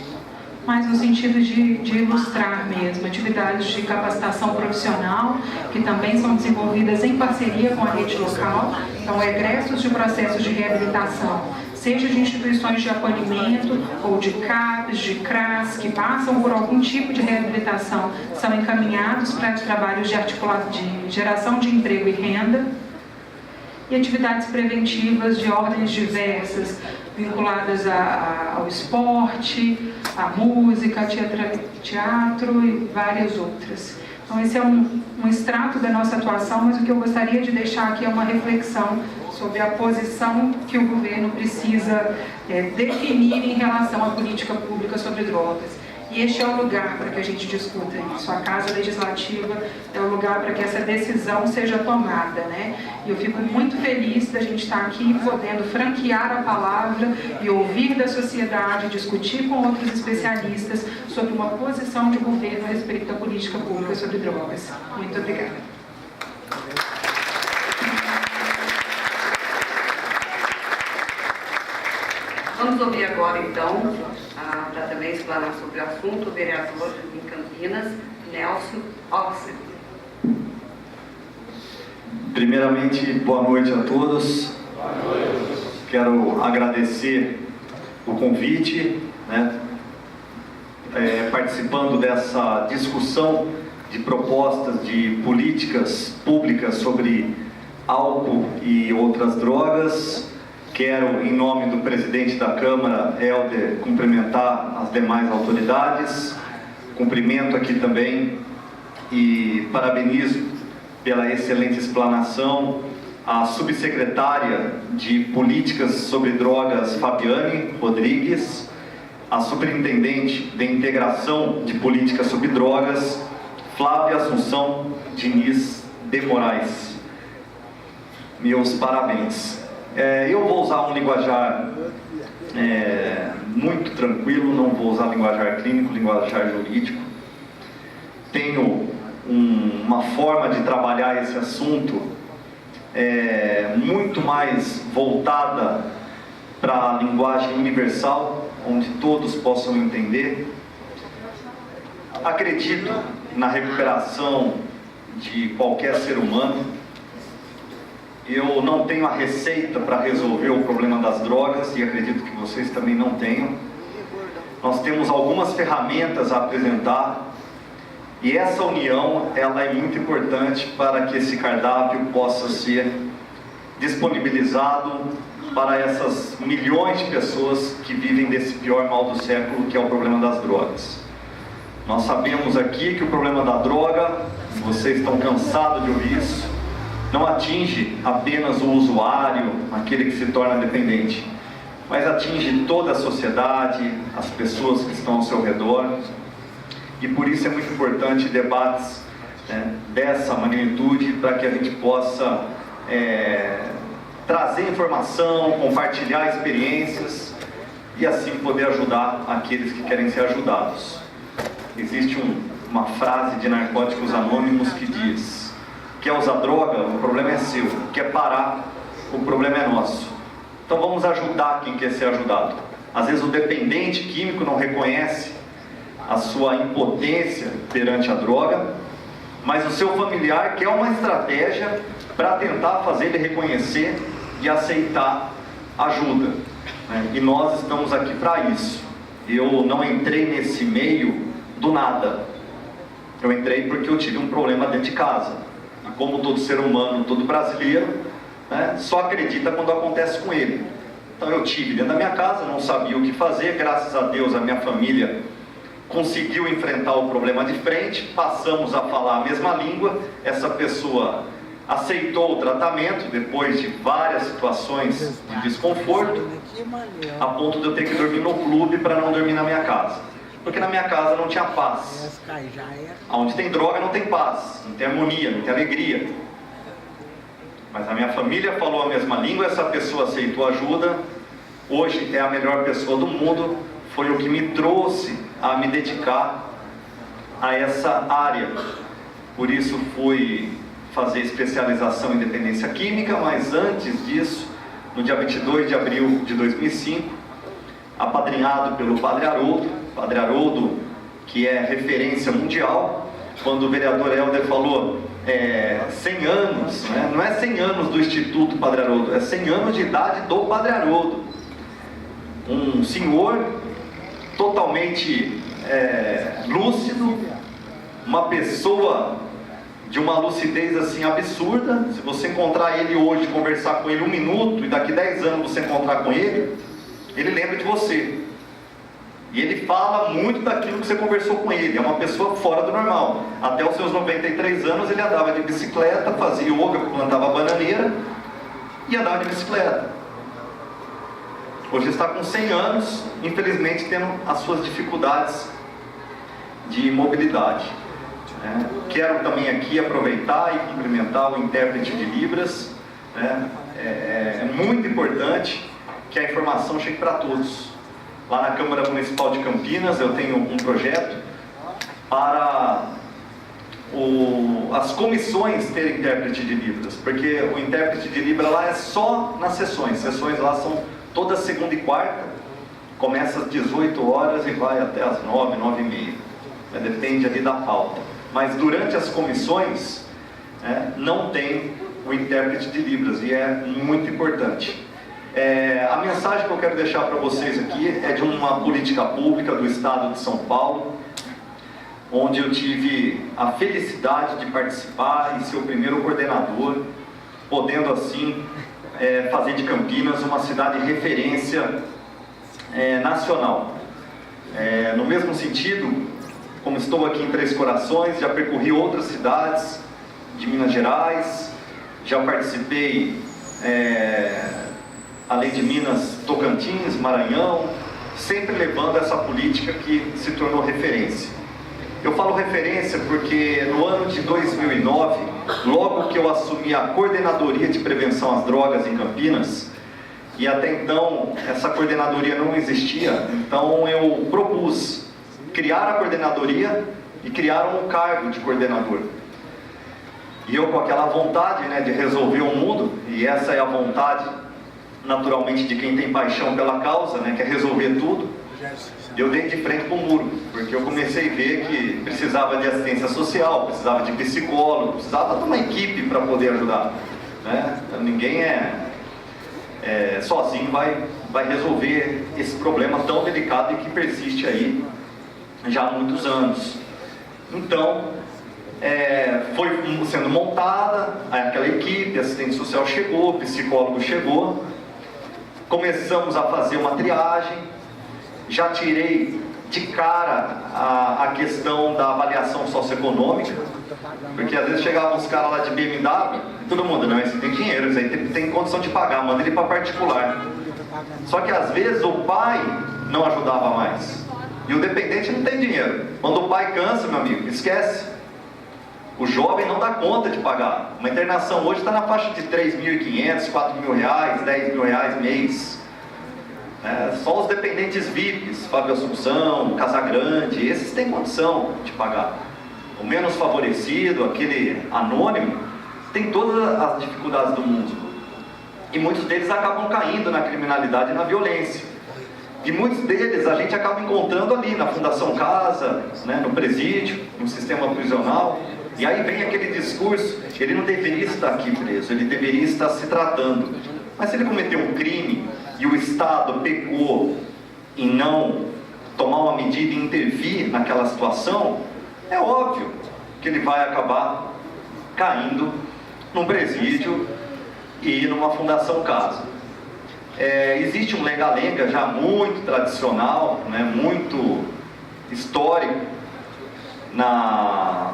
[SPEAKER 4] mas no sentido de ilustrar mesmo, atividades de capacitação profissional, que também são desenvolvidas em parceria com a rede local, então egressos de processos de reabilitação, seja de instituições de acolhimento ou de CAPs, de CRAS, que passam por algum tipo de reabilitação, são encaminhados para trabalhos de geração de emprego e renda, e atividades preventivas de ordens diversas, vinculadas ao esporte, à música, teatro e várias outras. Então esse é um extrato da nossa atuação, mas o que eu gostaria de deixar aqui é uma reflexão sobre a posição que o governo precisa definir em relação à política pública sobre drogas. E este é o lugar para que a gente discuta isso. A Casa Legislativa é o lugar para que essa decisão seja tomada, né? E eu fico muito feliz da gente estar aqui podendo franquear a palavra e ouvir da sociedade, discutir com outros especialistas sobre uma posição de governo a respeito da política pública sobre drogas. Muito obrigada.
[SPEAKER 1] Vamos ouvir agora, então, para também explanar sobre o assunto, o vereador em Campinas, Nelson Oxford.
[SPEAKER 6] Primeiramente, boa noite a todos. Quero agradecer o convite, né, participando dessa discussão de propostas de políticas públicas sobre álcool e outras drogas. Quero, em nome do presidente da Câmara, Helder, cumprimentar as demais autoridades. Cumprimento aqui também e parabenizo pela excelente explanação a subsecretária de Políticas sobre Drogas, Fabiane Rodrigues, a superintendente de Integração de Políticas sobre Drogas, Flávia Assunção Diniz de Moraes. Meus parabéns. Eu vou usar um linguajar muito tranquilo, não vou usar linguajar clínico, linguajar jurídico. Tenho uma forma de trabalhar esse assunto muito mais voltada para a linguagem universal, onde todos possam entender. Acredito na recuperação de qualquer ser humano. Eu não tenho a receita para resolver o problema das drogas e acredito que vocês também não tenham. Nós temos algumas ferramentas a apresentar e essa união ela é muito importante para que esse cardápio possa ser disponibilizado para essas milhões de pessoas que vivem desse pior mal do século, que é o problema das drogas. Nós sabemos aqui que o problema da droga, vocês estão cansados de ouvir isso, não atinge apenas o usuário, aquele que se torna dependente, mas atinge toda a sociedade, as pessoas que estão ao seu redor. E por isso é muito importante debates dessa magnitude, para que a gente possa trazer informação, compartilhar experiências e assim poder ajudar aqueles que querem ser ajudados. Existe uma frase de Narcóticos Anônimos que diz: quer usar droga, o problema é seu. Quer parar, o problema é nosso. Então vamos ajudar quem quer ser ajudado. Às vezes o dependente químico não reconhece a sua impotência perante a droga, mas o seu familiar quer uma estratégia para tentar fazer ele reconhecer e aceitar ajuda. E nós estamos aqui para isso. Eu não entrei nesse meio do nada. Eu entrei porque eu tive um problema dentro de casa. Como todo ser humano, todo brasileiro, só acredita quando acontece com ele. Então eu tive dentro da minha casa, não sabia o que fazer, graças a Deus a minha família conseguiu enfrentar o problema de frente, passamos a falar a mesma língua, essa pessoa aceitou o tratamento depois de várias situações de desconforto, a ponto de eu ter que dormir no clube para não dormir na minha casa. Porque na minha casa não tinha paz. Onde tem droga não tem paz, não tem harmonia, não tem alegria. Mas a minha família falou a mesma língua, essa pessoa aceitou ajuda, hoje é a melhor pessoa do mundo, foi o que me trouxe a me dedicar a essa área. Por isso fui fazer especialização em dependência química, mas antes disso, no dia 22 de abril de 2005, apadrinhado pelo Padre Haroldo, que é referência mundial, quando o vereador Helder falou 100 anos, né? Não é 100 anos do Instituto Padre Haroldo, é 100 anos de idade do Padre Haroldo. Um senhor totalmente lúcido, uma pessoa de uma lucidez assim absurda. Se você encontrar ele hoje, conversar com ele 1 minuto, e daqui 10 anos você encontrar com ele, ele lembra de você. E ele fala muito daquilo que você conversou com ele. É uma pessoa fora do normal. Até os seus 93 anos ele andava de bicicleta, fazia yoga, plantava bananeira e andava de bicicleta. Hoje está com 100 anos, infelizmente tendo as suas dificuldades de mobilidade. Quero também aqui aproveitar e cumprimentar o intérprete de Libras. É muito importante que a informação chegue para todos. Lá na Câmara Municipal de Campinas eu tenho um projeto para as comissões terem intérprete de Libras, porque o intérprete de Libras lá é só nas sessões. Sessões lá são toda segunda e quarta, começa às 18 horas e vai até às 9, 9h30. Depende ali da pauta. Mas durante as comissões, não tem o intérprete de Libras, e é muito importante. A mensagem que eu quero deixar para vocês aqui é de uma política pública do Estado de São Paulo, onde eu tive a felicidade de participar e ser o primeiro coordenador, podendo assim fazer de Campinas uma cidade de referência nacional. No mesmo sentido, como estou aqui em Três Corações, já percorri outras cidades de Minas Gerais, já participei, além de Minas, Tocantins, Maranhão, sempre levando essa política que se tornou referência. Eu falo referência porque no ano de 2009, logo que eu assumi a Coordenadoria de Prevenção às Drogas em Campinas, e até então essa coordenadoria não existia, então eu propus criar a coordenadoria e criar um cargo de coordenador. E eu com aquela vontade de resolver o mundo, e essa é a vontade naturalmente de quem tem paixão pela causa, que é resolver tudo, eu dei de frente para o muro, porque eu comecei a ver que precisava de assistência social, precisava de psicólogo, precisava de uma equipe para poder ajudar. Ninguém sozinho vai resolver esse problema tão delicado e que persiste aí já há muitos anos. Então, foi sendo montada aquela equipe, assistente social chegou, psicólogo chegou, começamos a fazer uma triagem, já tirei de cara a questão da avaliação socioeconômica, porque às vezes chegavam os caras lá de BMW, e todo mundo, não, esse tem dinheiro, esse aí tem condição de pagar, manda ele para particular. Só que às vezes o pai não ajudava mais. E o dependente não tem dinheiro. Quando o pai cansa, meu amigo, esquece. O jovem não dá conta de pagar. Uma internação hoje está na faixa de R$3.500, R$4.000, R$10.000 mês. Só os dependentes VIPs, Fábio Assunção, Casagrande, esses têm condição de pagar. O menos favorecido, aquele anônimo, tem todas as dificuldades do mundo. E muitos deles acabam caindo na criminalidade e na violência. E muitos deles a gente acaba encontrando ali na Fundação Casa, no presídio, no sistema prisional. E aí vem aquele discurso, ele não deveria estar aqui preso, ele deveria estar se tratando. Mas se ele cometeu um crime e o Estado pecou em não tomar uma medida e intervir naquela situação, é óbvio que ele vai acabar caindo num presídio e numa Fundação Casa. Existe um lenga-lenga já muito tradicional, muito histórico nas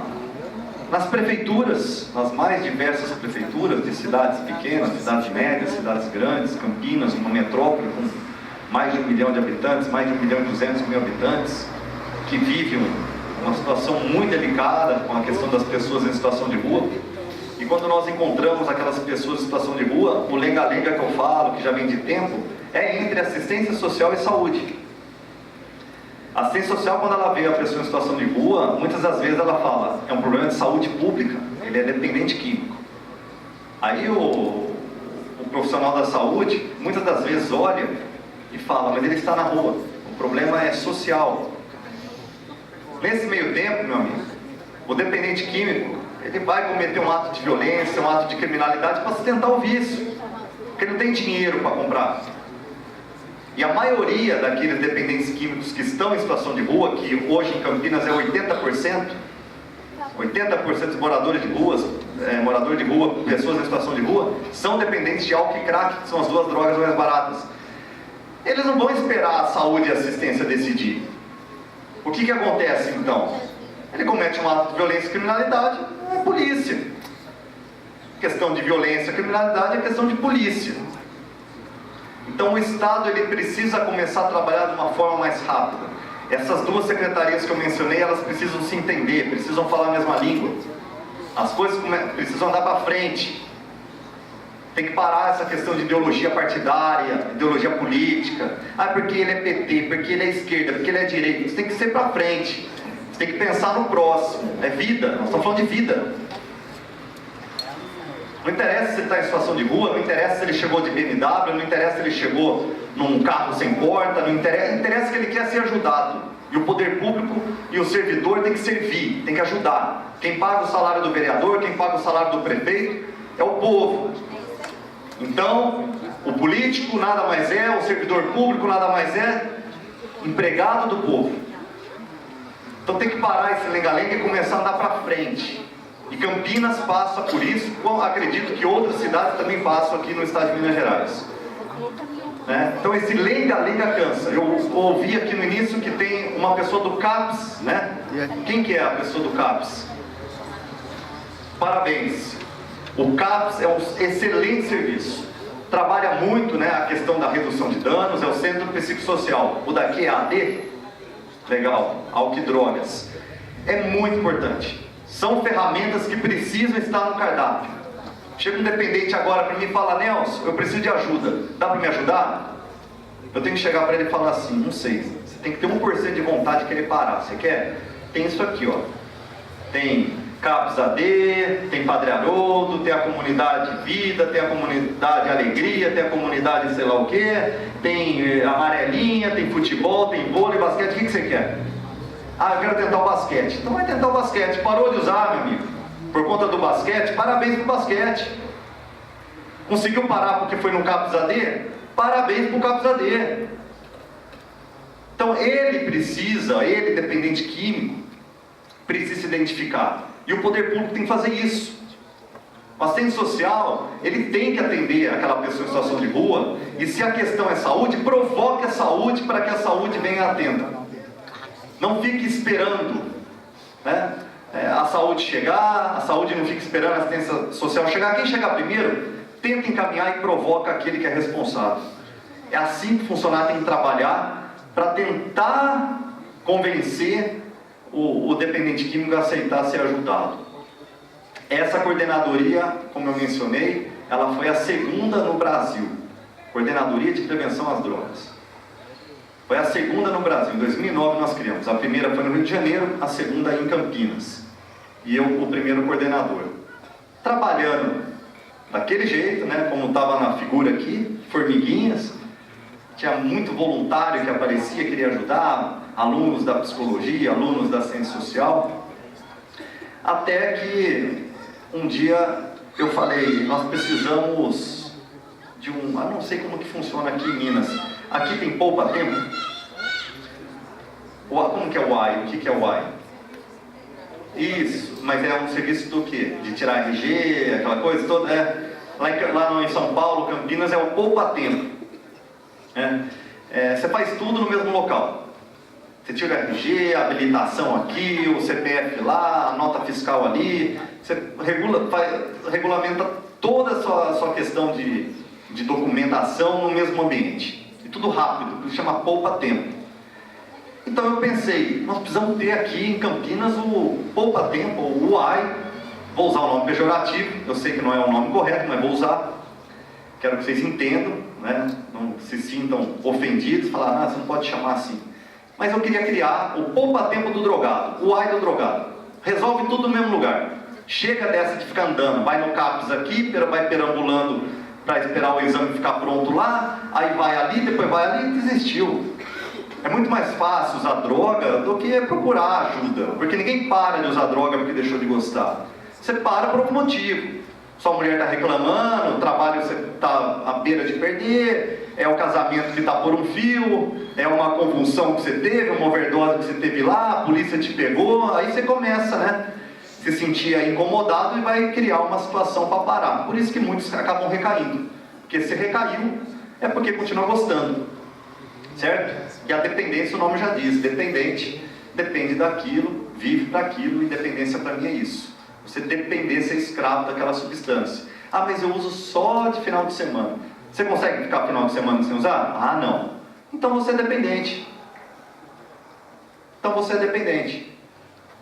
[SPEAKER 6] prefeituras, nas mais diversas prefeituras de cidades pequenas, cidades médias, cidades grandes, Campinas, uma metrópole com mais de 1 milhão de habitantes, mais de 1.200.000 habitantes, que vivem uma situação muito delicada com a questão das pessoas em situação de rua. E quando nós encontramos aquelas pessoas em situação de rua, o lenga-lenga que eu falo, que já vem de tempo, é entre assistência social e saúde. A assistência social, quando ela vê a pessoa em situação de rua, muitas das vezes ela fala, é um problema de saúde pública, ele é dependente químico. Aí o profissional da saúde, muitas das vezes olha e fala, mas ele está na rua, o problema é social. Nesse meio tempo, meu amigo, o dependente químico, ele vai cometer um ato de violência, um ato de criminalidade para sustentar o vício, porque ele não tem dinheiro para comprar. E a maioria daqueles dependentes químicos que estão em situação de rua, que hoje em Campinas é 80% dos moradores de ruas, pessoas em situação de rua, são dependentes de álcool e crack, que são as duas drogas mais baratas. Eles não vão esperar a saúde e a assistência decidir. O que acontece então? Ele comete um ato de violência e criminalidade, é polícia. Questão de violência e criminalidade é questão de polícia. Então o Estado ele precisa começar a trabalhar de uma forma mais rápida. Essas duas secretarias que eu mencionei, elas precisam se entender, precisam falar a mesma língua. As coisas precisam andar para frente. Tem que parar essa questão de ideologia partidária, ideologia política. Ah, porque ele é PT, porque ele é esquerda, porque ele é direita. Isso tem que ser para frente. Você tem que pensar no próximo. É vida, nós estamos falando de vida. Não interessa se ele está em situação de rua, não interessa se ele chegou de BMW, não interessa se ele chegou num carro sem porta, não interessa que ele quer ser ajudado. E o poder público e o servidor tem que servir, tem que ajudar. Quem paga o salário do vereador, quem paga o salário do prefeito, é o povo. Então, o político nada mais é, o servidor público nada mais é, empregado do povo. Então tem que parar esse lenga-lenga e começar a andar para frente. E Campinas passa por isso, acredito que outras cidades também passam aqui no estado de Minas Gerais. Né? Então esse lenga-lenga cansa. Eu ouvi aqui no início que tem uma pessoa do CAPS, né? Quem que é a pessoa do CAPS? Parabéns. O CAPS é um excelente serviço. Trabalha muito, né, a questão da redução de danos, é o Centro Psicossocial. O daqui é AD? Legal. Álcool e drogas. É muito importante. São ferramentas que precisam estar no cardápio. Chega um dependente agora para mim e fala, Nelson, eu preciso de ajuda. Dá para me ajudar? Eu tenho que chegar para ele e falar assim, não sei. Você tem que ter 1% de vontade de querer parar. Você quer? Tem isso aqui, ó. Tem CAPS AD, tem Padre Haroldo, tem a comunidade Vida, tem a comunidade Alegria, tem a comunidade sei lá o que, tem amarelinha, tem futebol, tem vôlei, basquete. O que você quer? Ah, eu quero tentar o basquete. Então vai tentar o basquete. Parou de usar, meu amigo, por conta do basquete? Parabéns pro basquete. Conseguiu parar porque foi no CAPS AD? Parabéns pro CAPS AD. Então ele dependente químico, precisa se identificar. E o poder público tem que fazer isso. O assistente social, ele tem que atender aquela pessoa em situação de rua, e se a questão é saúde, provoque a saúde para que a saúde venha e atenda. Não fique esperando, né, a saúde chegar, a saúde não fica esperando a assistência social chegar. Quem chegar primeiro, tenta encaminhar e provoca aquele que é responsável. É assim que o funcionário tem que trabalhar para tentar convencer o dependente químico a aceitar ser ajudado. Essa coordenadoria, como eu mencionei, ela foi a segunda no Brasil. Coordenadoria de Prevenção às Drogas. Foi a segunda no Brasil. Em 2009 nós criamos. A primeira foi no Rio de Janeiro, a segunda em Campinas. E eu, o primeiro coordenador. Trabalhando daquele jeito, né, como estava na figura aqui, formiguinhas. Tinha muito voluntário que aparecia, queria ajudar, alunos da psicologia, alunos da assistência social. Até que um dia eu falei, nós precisamos de eu não sei como que funciona aqui em Minas. Aqui tem poupa-tempo? Como que é o AI? O que é o AI? Isso, mas é um serviço do quê? De tirar RG, aquela coisa toda? Lá em São Paulo, Campinas, é o poupa-tempo. Você faz tudo no mesmo local. Você tira o RG, a habilitação aqui, o CPF lá, a nota fiscal ali. Você regulamenta toda a sua questão de documentação no mesmo ambiente. E tudo rápido, isso chama poupa-tempo. Então eu pensei, nós precisamos ter aqui em Campinas o poupa-tempo, o UAI. Vou usar o nome pejorativo, eu sei que não é o nome correto, mas vou usar. Quero que vocês entendam, né? Não se sintam ofendidos, falar, você não pode chamar assim. Mas eu queria criar o poupa-tempo do drogado, o UAI do drogado. Resolve tudo no mesmo lugar. Chega dessa de ficar andando, vai no CAPS aqui, vai perambulando para esperar o exame ficar pronto lá, aí vai ali, depois vai ali e desistiu. É muito mais fácil usar droga do que procurar ajuda, porque ninguém para de usar droga porque deixou de gostar. Você para por algum motivo. Sua mulher está reclamando, o trabalho você está à beira de perder, é o casamento que está por um fio, é uma convulsão que você teve, uma overdose que você teve lá, a polícia te pegou, aí você começa, né? Se sentir incomodado e vai criar uma situação para parar. Por isso que muitos acabam recaindo. Porque se recaiu, é porque continua gostando. Certo? E a dependência, o nome já diz, dependente, depende daquilo, vive para aquilo, e dependência para mim é isso. Você depender, ser escravo daquela substância. Ah, mas eu uso só de final de semana. Você consegue ficar final de semana sem usar? Ah, não. Então você é dependente.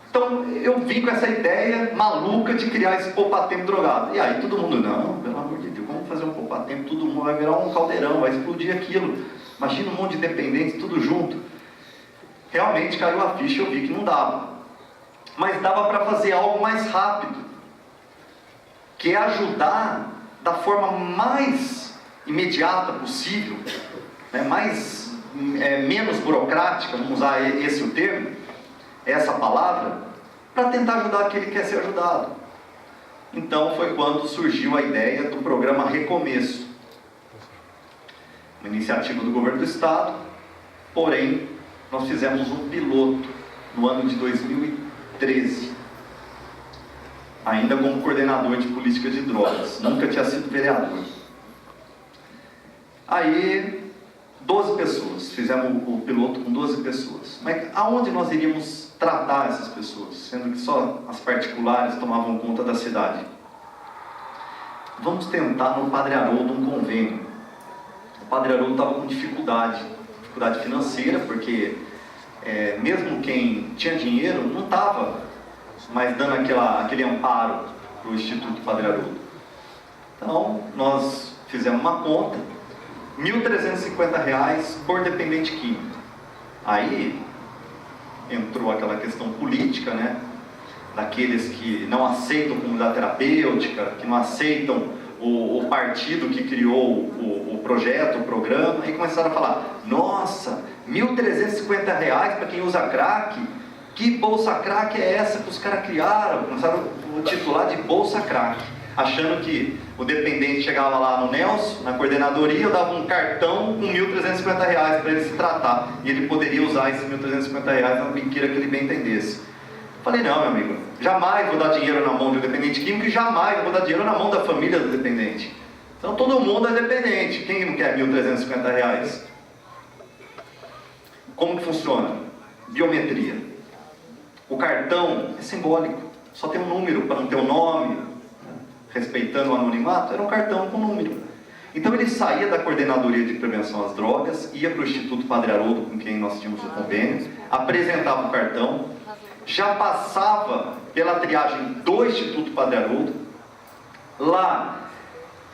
[SPEAKER 6] Então eu vim com essa ideia maluca de criar esse poupa-tempo drogado. E aí todo mundo, não, pelo amor de Deus, vamos fazer um poupa-tempo, todo mundo vai virar um caldeirão, vai explodir aquilo. Imagina um monte de dependentes, tudo junto. Realmente caiu a ficha, eu vi que não dava. Mas dava para fazer algo mais rápido, que é ajudar da forma mais imediata possível, né, menos burocrática, vamos usar esse o termo, essa palavra, para tentar ajudar aquele que quer ser ajudado. Então foi quando surgiu a ideia do programa Recomeço, uma iniciativa do governo do estado, porém nós fizemos um piloto no ano de 2013, ainda como coordenador de política de drogas, nunca tinha sido vereador. Aí 12 pessoas, fizemos o piloto com 12 pessoas. Mas aonde nós iríamos tratar essas pessoas, sendo que só as particulares tomavam conta da cidade? Vamos tentar no Padre Haroldo um convênio. O Padre Haroldo estava com dificuldade financeira, porque mesmo quem tinha dinheiro não estava mais dando aquele amparo para o Instituto Padre Haroldo. Então nós fizemos uma conta, R$ 1.350 por dependente químico. Aí entrou aquela questão política, né? Daqueles que não aceitam comunidade terapêutica, que não aceitam o partido que criou o projeto, o programa, e começaram a falar, nossa, R$ 1.350 para quem usa crack? Que bolsa crack é essa que os caras criaram? Começaram a titular de bolsa crack, achando que o dependente chegava lá no Nelson, na coordenadoria, eu dava um cartão com R$ 1.350 para ele se tratar, e ele poderia usar esses R$ 1.350 na brinqueira que ele bem entendesse. Falei, não, meu amigo, jamais vou dar dinheiro na mão de um dependente químico e jamais vou dar dinheiro na mão da família do dependente. Então todo mundo é dependente, quem não quer R$ 1.350? Como que funciona? Biometria. O cartão é simbólico, só tem um número para não ter o nome, respeitando o anonimato, era um cartão com número. Então ele saía da Coordenadoria de Prevenção às Drogas, ia para o Instituto Padre Haroldo, com quem nós tínhamos o convênio, apresentava o cartão, já passava pela triagem do Instituto Padre Haroldo. Lá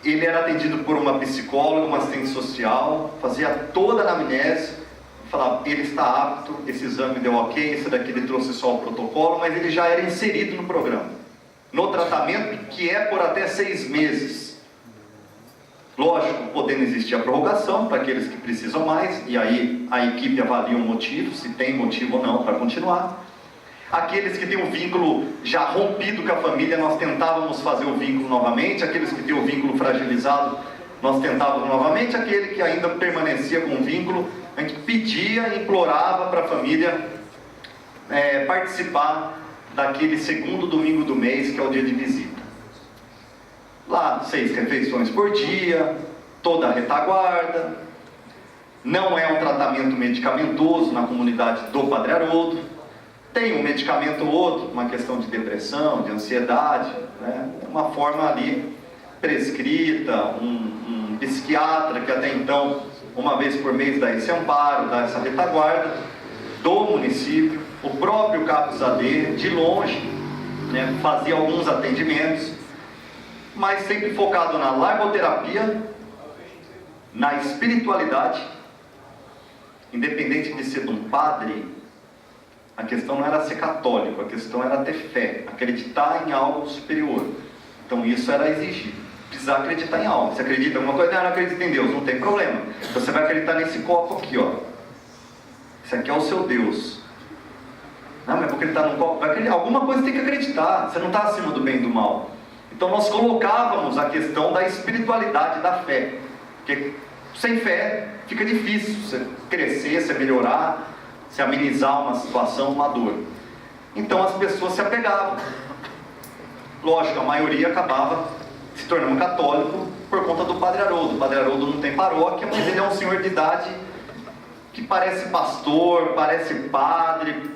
[SPEAKER 6] ele era atendido por uma psicóloga, uma assistente social, fazia toda a anamnese, falava, ele está apto, esse exame deu ok, esse daqui ele trouxe só o protocolo, mas ele já era inserido no programa, no tratamento, que é por até 6 meses. Lógico, podendo existir a prorrogação para aqueles que precisam mais, e aí a equipe avalia o motivo, se tem motivo ou não para continuar. Aqueles que têm um vínculo já rompido com a família, nós tentávamos fazer o vínculo novamente. Aqueles que têm o vínculo fragilizado, nós tentávamos novamente. Aquele que ainda permanecia com o vínculo, a gente pedia, implorava para a família participar daquele segundo domingo do mês, que é o dia de visita. Lá, 6 refeições por dia, toda a retaguarda. não é um tratamento medicamentoso na comunidade do Padre Haroldo. Tem um medicamento ou outro, uma questão de depressão, de ansiedade, né? Uma forma ali prescrita, um psiquiatra que até então, uma vez por mês, dá esse amparo, dá essa retaguarda do município. O próprio Capos AD, de longe, né, fazia alguns atendimentos, mas sempre focado na largoterapia, na espiritualidade. Independente de ser um padre, a questão não era ser católico, a questão era ter fé, acreditar em algo superior. Então isso era exigido, precisar acreditar em algo. Você acredita em alguma coisa? Não, não acredita em Deus, não tem problema. Você vai acreditar nesse copo aqui, ó. Esse aqui é o seu Deus. Não, mas vou acreditar num copo. Alguma coisa tem que acreditar, você não está acima do bem e do mal. Então nós colocávamos a questão da espiritualidade, da fé. Porque sem fé fica difícil você crescer, você melhorar, se amenizar uma situação, uma dor. Então as pessoas se apegavam. Lógico, a maioria acabava se tornando católico por conta do Padre Haroldo. O Padre Haroldo não tem paróquia, mas ele é um senhor de idade que parece pastor, parece padre.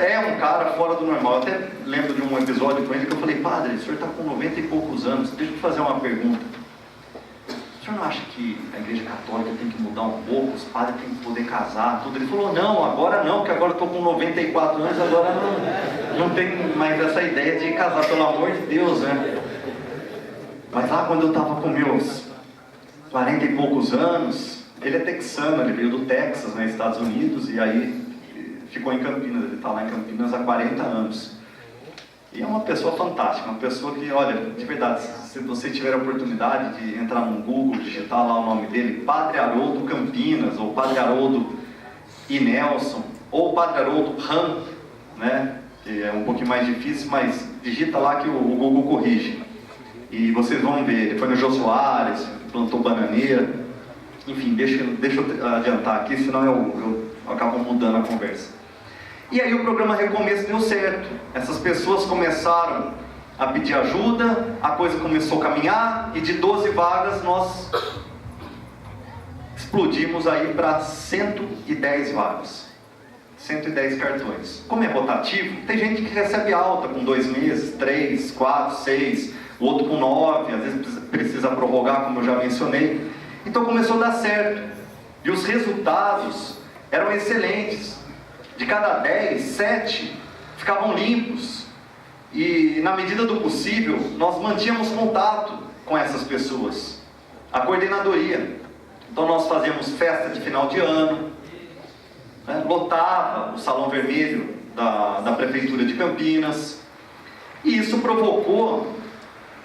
[SPEAKER 6] É um cara fora do normal. Eu até lembro de um episódio com ele que eu falei: padre, o senhor está com 90 e poucos anos, deixa eu te fazer uma pergunta. O senhor não acha que a igreja católica tem que mudar um pouco? Os padres têm que poder casar, tudo? Ele falou: não, agora não, porque agora eu estou com 94 anos, agora não tem mais essa ideia de casar, pelo amor de Deus, né? Mas lá quando eu estava com meus 40 e poucos anos, ele é texano, ele veio do Texas, né, Estados Unidos, e aí ficou em Campinas, ele está lá em Campinas há 40 anos. E é uma pessoa fantástica, uma pessoa que, olha, de verdade, se você tiver a oportunidade de entrar no Google, digitar lá o nome dele, Padre Haroldo Campinas, ou Padre Haroldo e Nelson, ou Padre Haroldo Ram, né, que é um pouquinho mais difícil, mas digita lá que o Google corrige. E vocês vão ver, ele foi no Jô Soares, plantou bananeira, enfim, deixa eu adiantar aqui, senão eu acabo mudando a conversa. E aí o programa Recomeço deu certo. Essas pessoas começaram a pedir ajuda, a coisa começou a caminhar, e de 12 vagas nós explodimos aí para 110 vagas. 110 cartões. Como é rotativo, tem gente que recebe alta com 2 meses, 3, 4, 6, o outro com 9, às vezes precisa prorrogar, como eu já mencionei. Então começou a dar certo. E os resultados eram excelentes. De cada 10, 7 ficavam limpos. E na medida do possível, nós mantínhamos contato com essas pessoas. A coordenadoria. Então nós fazíamos festa de final de ano, né? Lotava o Salão Vermelho da Prefeitura de Campinas. E isso provocou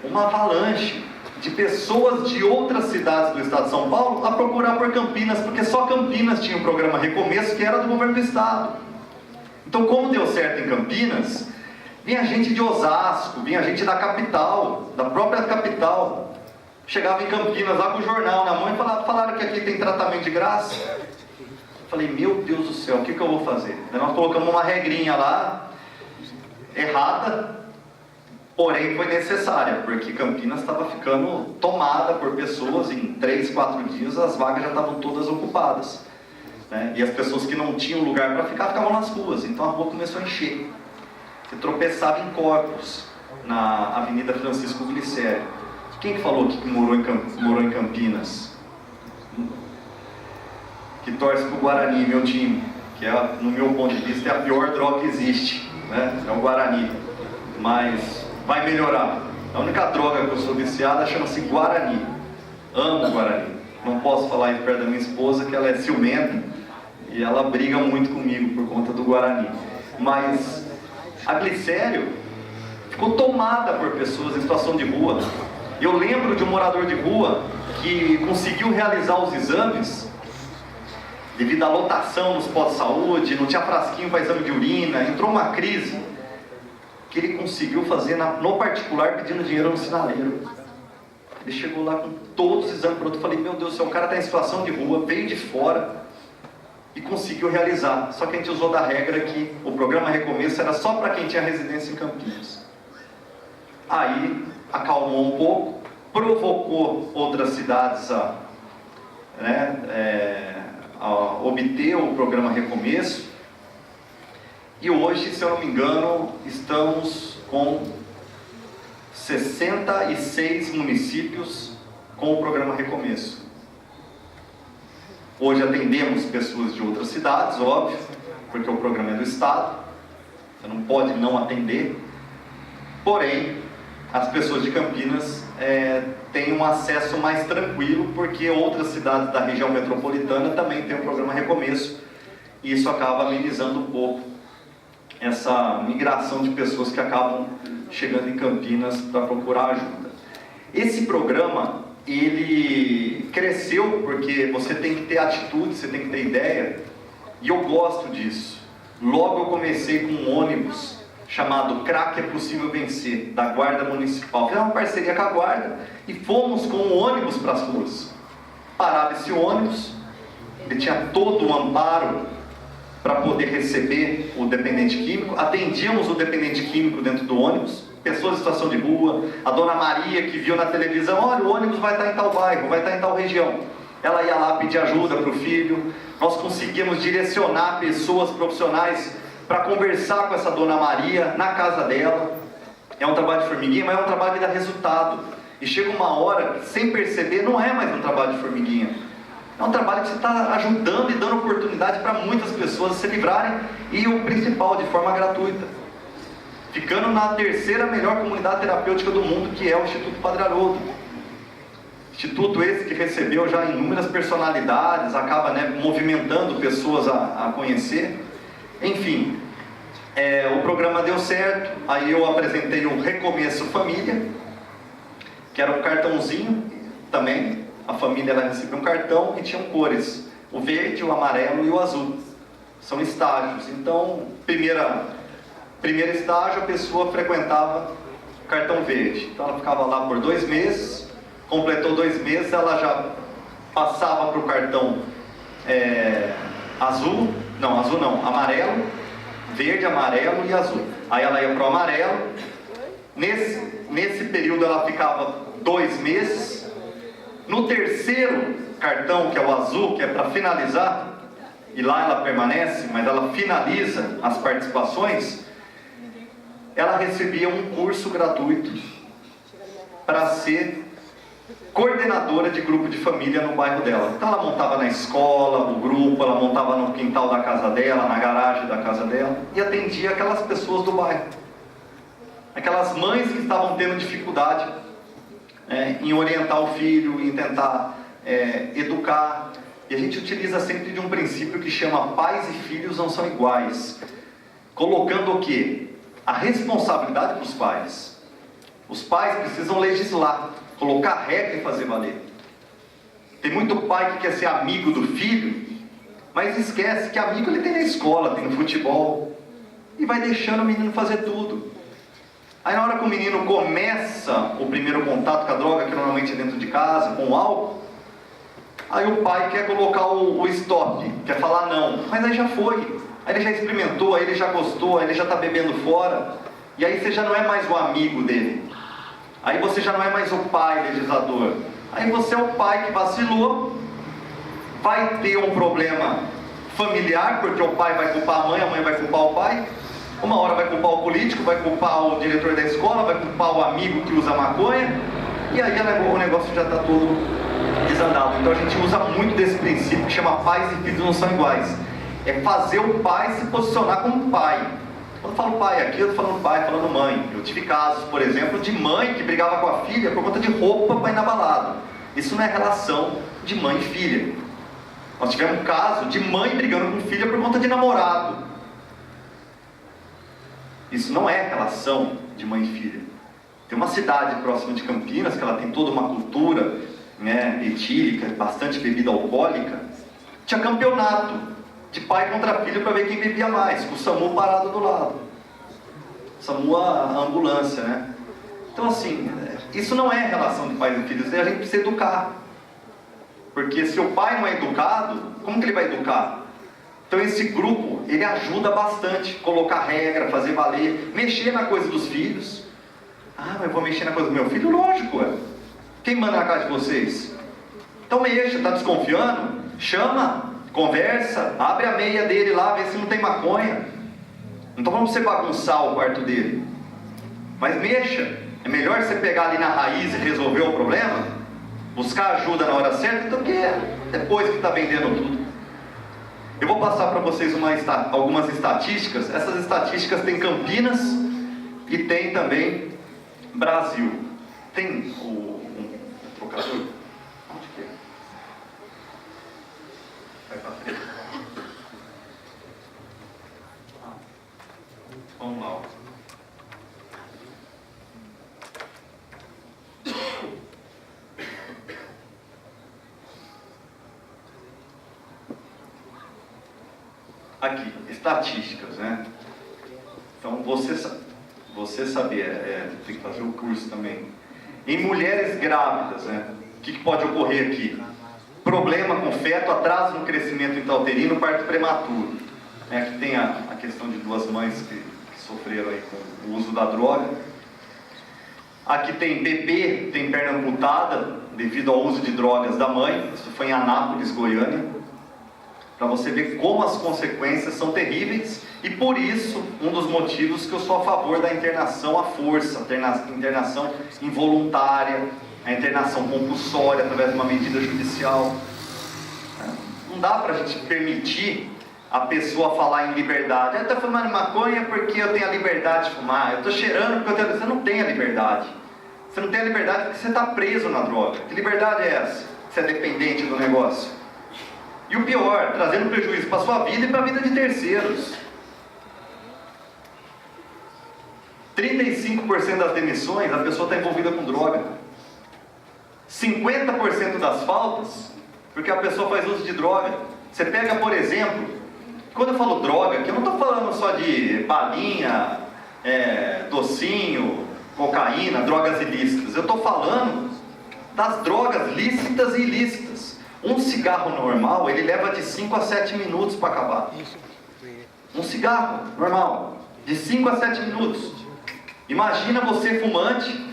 [SPEAKER 6] uma avalanche de pessoas de outras cidades do estado de São Paulo a procurar por Campinas, porque só Campinas tinha um programa Recomeço que era do governo do estado. Então, como deu certo em Campinas, vinha gente de Osasco, vinha gente da capital, da própria capital, chegava em Campinas lá com o jornal na mão e falaram que aqui tem tratamento de graça. Eu falei: meu Deus do céu, o que eu vou fazer? Daí nós colocamos uma regrinha lá, errada, porém foi necessária, porque Campinas estava ficando tomada por pessoas. Em 3, 4 dias as vagas já estavam todas ocupadas, né? E as pessoas que não tinham lugar para ficar ficavam nas ruas. Então a rua começou a encher. Você tropeçava em corpos na Avenida Francisco Glicério. Quem que falou que morou em Campinas? Que torce para o Guarani, meu time, que é, no meu ponto de vista, é a pior droga que existe, né? É o Guarani, mas vai melhorar. A única droga que eu sou viciada chama-se Guarani. Amo Guarani. Não posso falar isso perto da minha esposa, que ela é ciumenta e ela briga muito comigo por conta do Guarani. Mas a Glicério ficou tomada por pessoas em situação de rua. Eu lembro de um morador de rua que conseguiu realizar os exames devido à lotação nos postos de saúde, não tinha frasquinho para exame de urina, entrou uma crise que ele conseguiu fazer no particular pedindo dinheiro no sinaleiro. Ele chegou lá com todos os exames prontos. Eu falei: meu Deus do céu, o cara está em situação de rua, veio de fora e conseguiu realizar. Só que a gente usou da regra que o programa Recomeço era só para quem tinha residência em Campinas. Aí acalmou um pouco, provocou outras cidades a obter o programa Recomeço. E hoje, se eu não me engano, estamos com 66 municípios com o programa Recomeço. Hoje atendemos pessoas de outras cidades, óbvio, porque o programa é do Estado, você não pode não atender. Porém, as pessoas de Campinas têm um acesso mais tranquilo, porque outras cidades da região metropolitana também têm o programa Recomeço, e isso acaba amenizando um pouco essa migração de pessoas que acabam chegando em Campinas para procurar ajuda. Esse programa, ele cresceu porque você tem que ter atitude, você tem que ter ideia, e eu gosto disso. Logo eu comecei com um ônibus chamado Crack é Possível Vencer, da Guarda Municipal. Fizemos uma parceria com a Guarda e fomos com um ônibus para as ruas. Parava esse ônibus, ele tinha todo o amparo para poder receber o dependente químico, atendíamos o dependente químico dentro do ônibus, pessoas em situação de rua, a dona Maria que viu na televisão, olha, o ônibus vai estar em tal bairro, vai estar em tal região. Ela ia lá pedir ajuda para o filho, nós conseguimos direcionar pessoas profissionais para conversar com essa dona Maria na casa dela. É um trabalho de formiguinha, mas é um trabalho que dá resultado. E chega uma hora, sem perceber, não é mais um trabalho de formiguinha. É um trabalho que você está ajudando e dando oportunidade para muitas pessoas se livrarem, e o principal, de forma gratuita. Ficando na terceira melhor comunidade terapêutica do mundo, que é o Instituto Padre Haroldo. Instituto esse que recebeu já inúmeras personalidades, acaba movimentando pessoas a conhecer. Enfim, o programa deu certo, aí eu apresentei o Recomeço Família, que era um cartãozinho também. A família ela recebeu um cartão e tinham cores, o verde, o amarelo e o azul. São estágios. Então, primeiro estágio, a pessoa frequentava o cartão verde. Então ela ficava lá por 2 meses, completou 2 meses, ela já passava para o cartão amarelo, verde, amarelo e azul. Aí ela ia para o amarelo. Nesse período ela ficava 2 meses. No terceiro cartão, que é o azul, que é para finalizar, e lá ela permanece, mas ela finaliza as participações, ela recebia um curso gratuito para ser coordenadora de grupo de família no bairro dela. Então ela montava na escola, o grupo, ela montava no quintal da casa dela, na garagem da casa dela, e atendia aquelas pessoas do bairro. Aquelas mães que estavam tendo dificuldade em orientar o filho, em tentar educar. E a gente utiliza sempre de um princípio que chama pais e filhos não são iguais. Colocando o quê? A responsabilidade para os pais. Os pais precisam legislar, colocar regra e fazer valer. Tem muito pai que quer ser amigo do filho, mas esquece que amigo ele tem na escola, tem no futebol, e vai deixando o menino fazer tudo. Aí na hora que o menino começa o primeiro contato com a droga, que normalmente é dentro de casa, com o álcool, aí o pai quer colocar o stop, quer falar não, mas aí já foi. Aí ele já experimentou, aí ele já gostou, aí ele já está bebendo fora, e aí você já não é mais o amigo dele. Aí você já não é mais o pai legislador. Aí você é o pai que vacilou, vai ter um problema familiar, porque o pai vai culpar a mãe vai culpar o pai. Uma hora vai culpar o político, vai culpar o diretor da escola, vai culpar o amigo que usa maconha, e aí o negócio já está todo desandado. Então a gente usa muito desse princípio que chama pais e filhos não são iguais. É fazer o pai se posicionar como pai. Quando eu falo pai aqui, eu estou falando pai, falando mãe. Eu tive casos, por exemplo, de mãe que brigava com a filha por conta de roupa para ir na balada. Isso não é relação de mãe e filha. Nós tivemos um caso de mãe brigando com filha por conta de namorado. Isso não é relação de mãe e filha. Tem uma cidade próxima de Campinas, que ela tem toda uma cultura etílica, bastante bebida alcoólica. Tinha campeonato de pai contra filho para ver quem bebia mais, com o SAMU parado do lado. SAMU, a ambulância, né? Então assim, isso não é relação de pais e filhos, a gente precisa educar. Porque se o pai não é educado, como que ele vai educar? Então esse grupo, ele ajuda bastante, colocar regra, fazer valer, mexer na coisa dos filhos. Ah, mas eu vou mexer na coisa do meu filho? Lógico, Quem manda na casa de vocês? Então mexa, está desconfiando? Chama, Conversa, abre a meia dele lá, vê se não tem maconha. Não estou falando para você bagunçar o quarto dele, mas mexa. É melhor você pegar ali na raiz e resolver o problema, buscar ajuda na hora certa, do que depois que está vendendo tudo. Eu vou passar para vocês algumas estatísticas. Essas estatísticas tem Campinas e tem também Brasil. Tem um trocador? Onde que é? Vai para frente. Vamos lá. Aqui, estatísticas, né? Então, você saber, tem que fazer o curso também. Em mulheres grávidas, né? O que pode ocorrer aqui? Problema com feto, atraso no crescimento intrauterino, parto prematuro. Aqui tem a questão de 2 mães que sofreram aí com o uso da droga. Aqui tem bebê, tem perna amputada devido ao uso de drogas da mãe. Isso foi em Anápolis, Goiânia. Para você ver como as consequências são terríveis, e por isso, um dos motivos que eu sou a favor da internação à força, a internação involuntária, a internação compulsória através de uma medida judicial. Não dá para a gente permitir a pessoa falar em liberdade. Eu estou fumando maconha porque eu tenho a liberdade de fumar, eu estou cheirando porque eu tenho... Você não tem a liberdade. Você não tem a liberdade porque você está preso na droga. Que liberdade é essa? Você é dependente do negócio. E o pior, trazendo prejuízo para a sua vida e para a vida de terceiros. 35% das demissões, a pessoa está envolvida com droga. 50% das faltas, porque a pessoa faz uso de droga. Você pega, por exemplo, quando eu falo droga, que eu não estou falando só de balinha, docinho, cocaína, drogas ilícitas. Eu estou falando das drogas lícitas e ilícitas. Um cigarro normal, ele leva de 5 a 7 minutos para acabar. Um cigarro normal, de 5 a 7 minutos. Imagina você fumante,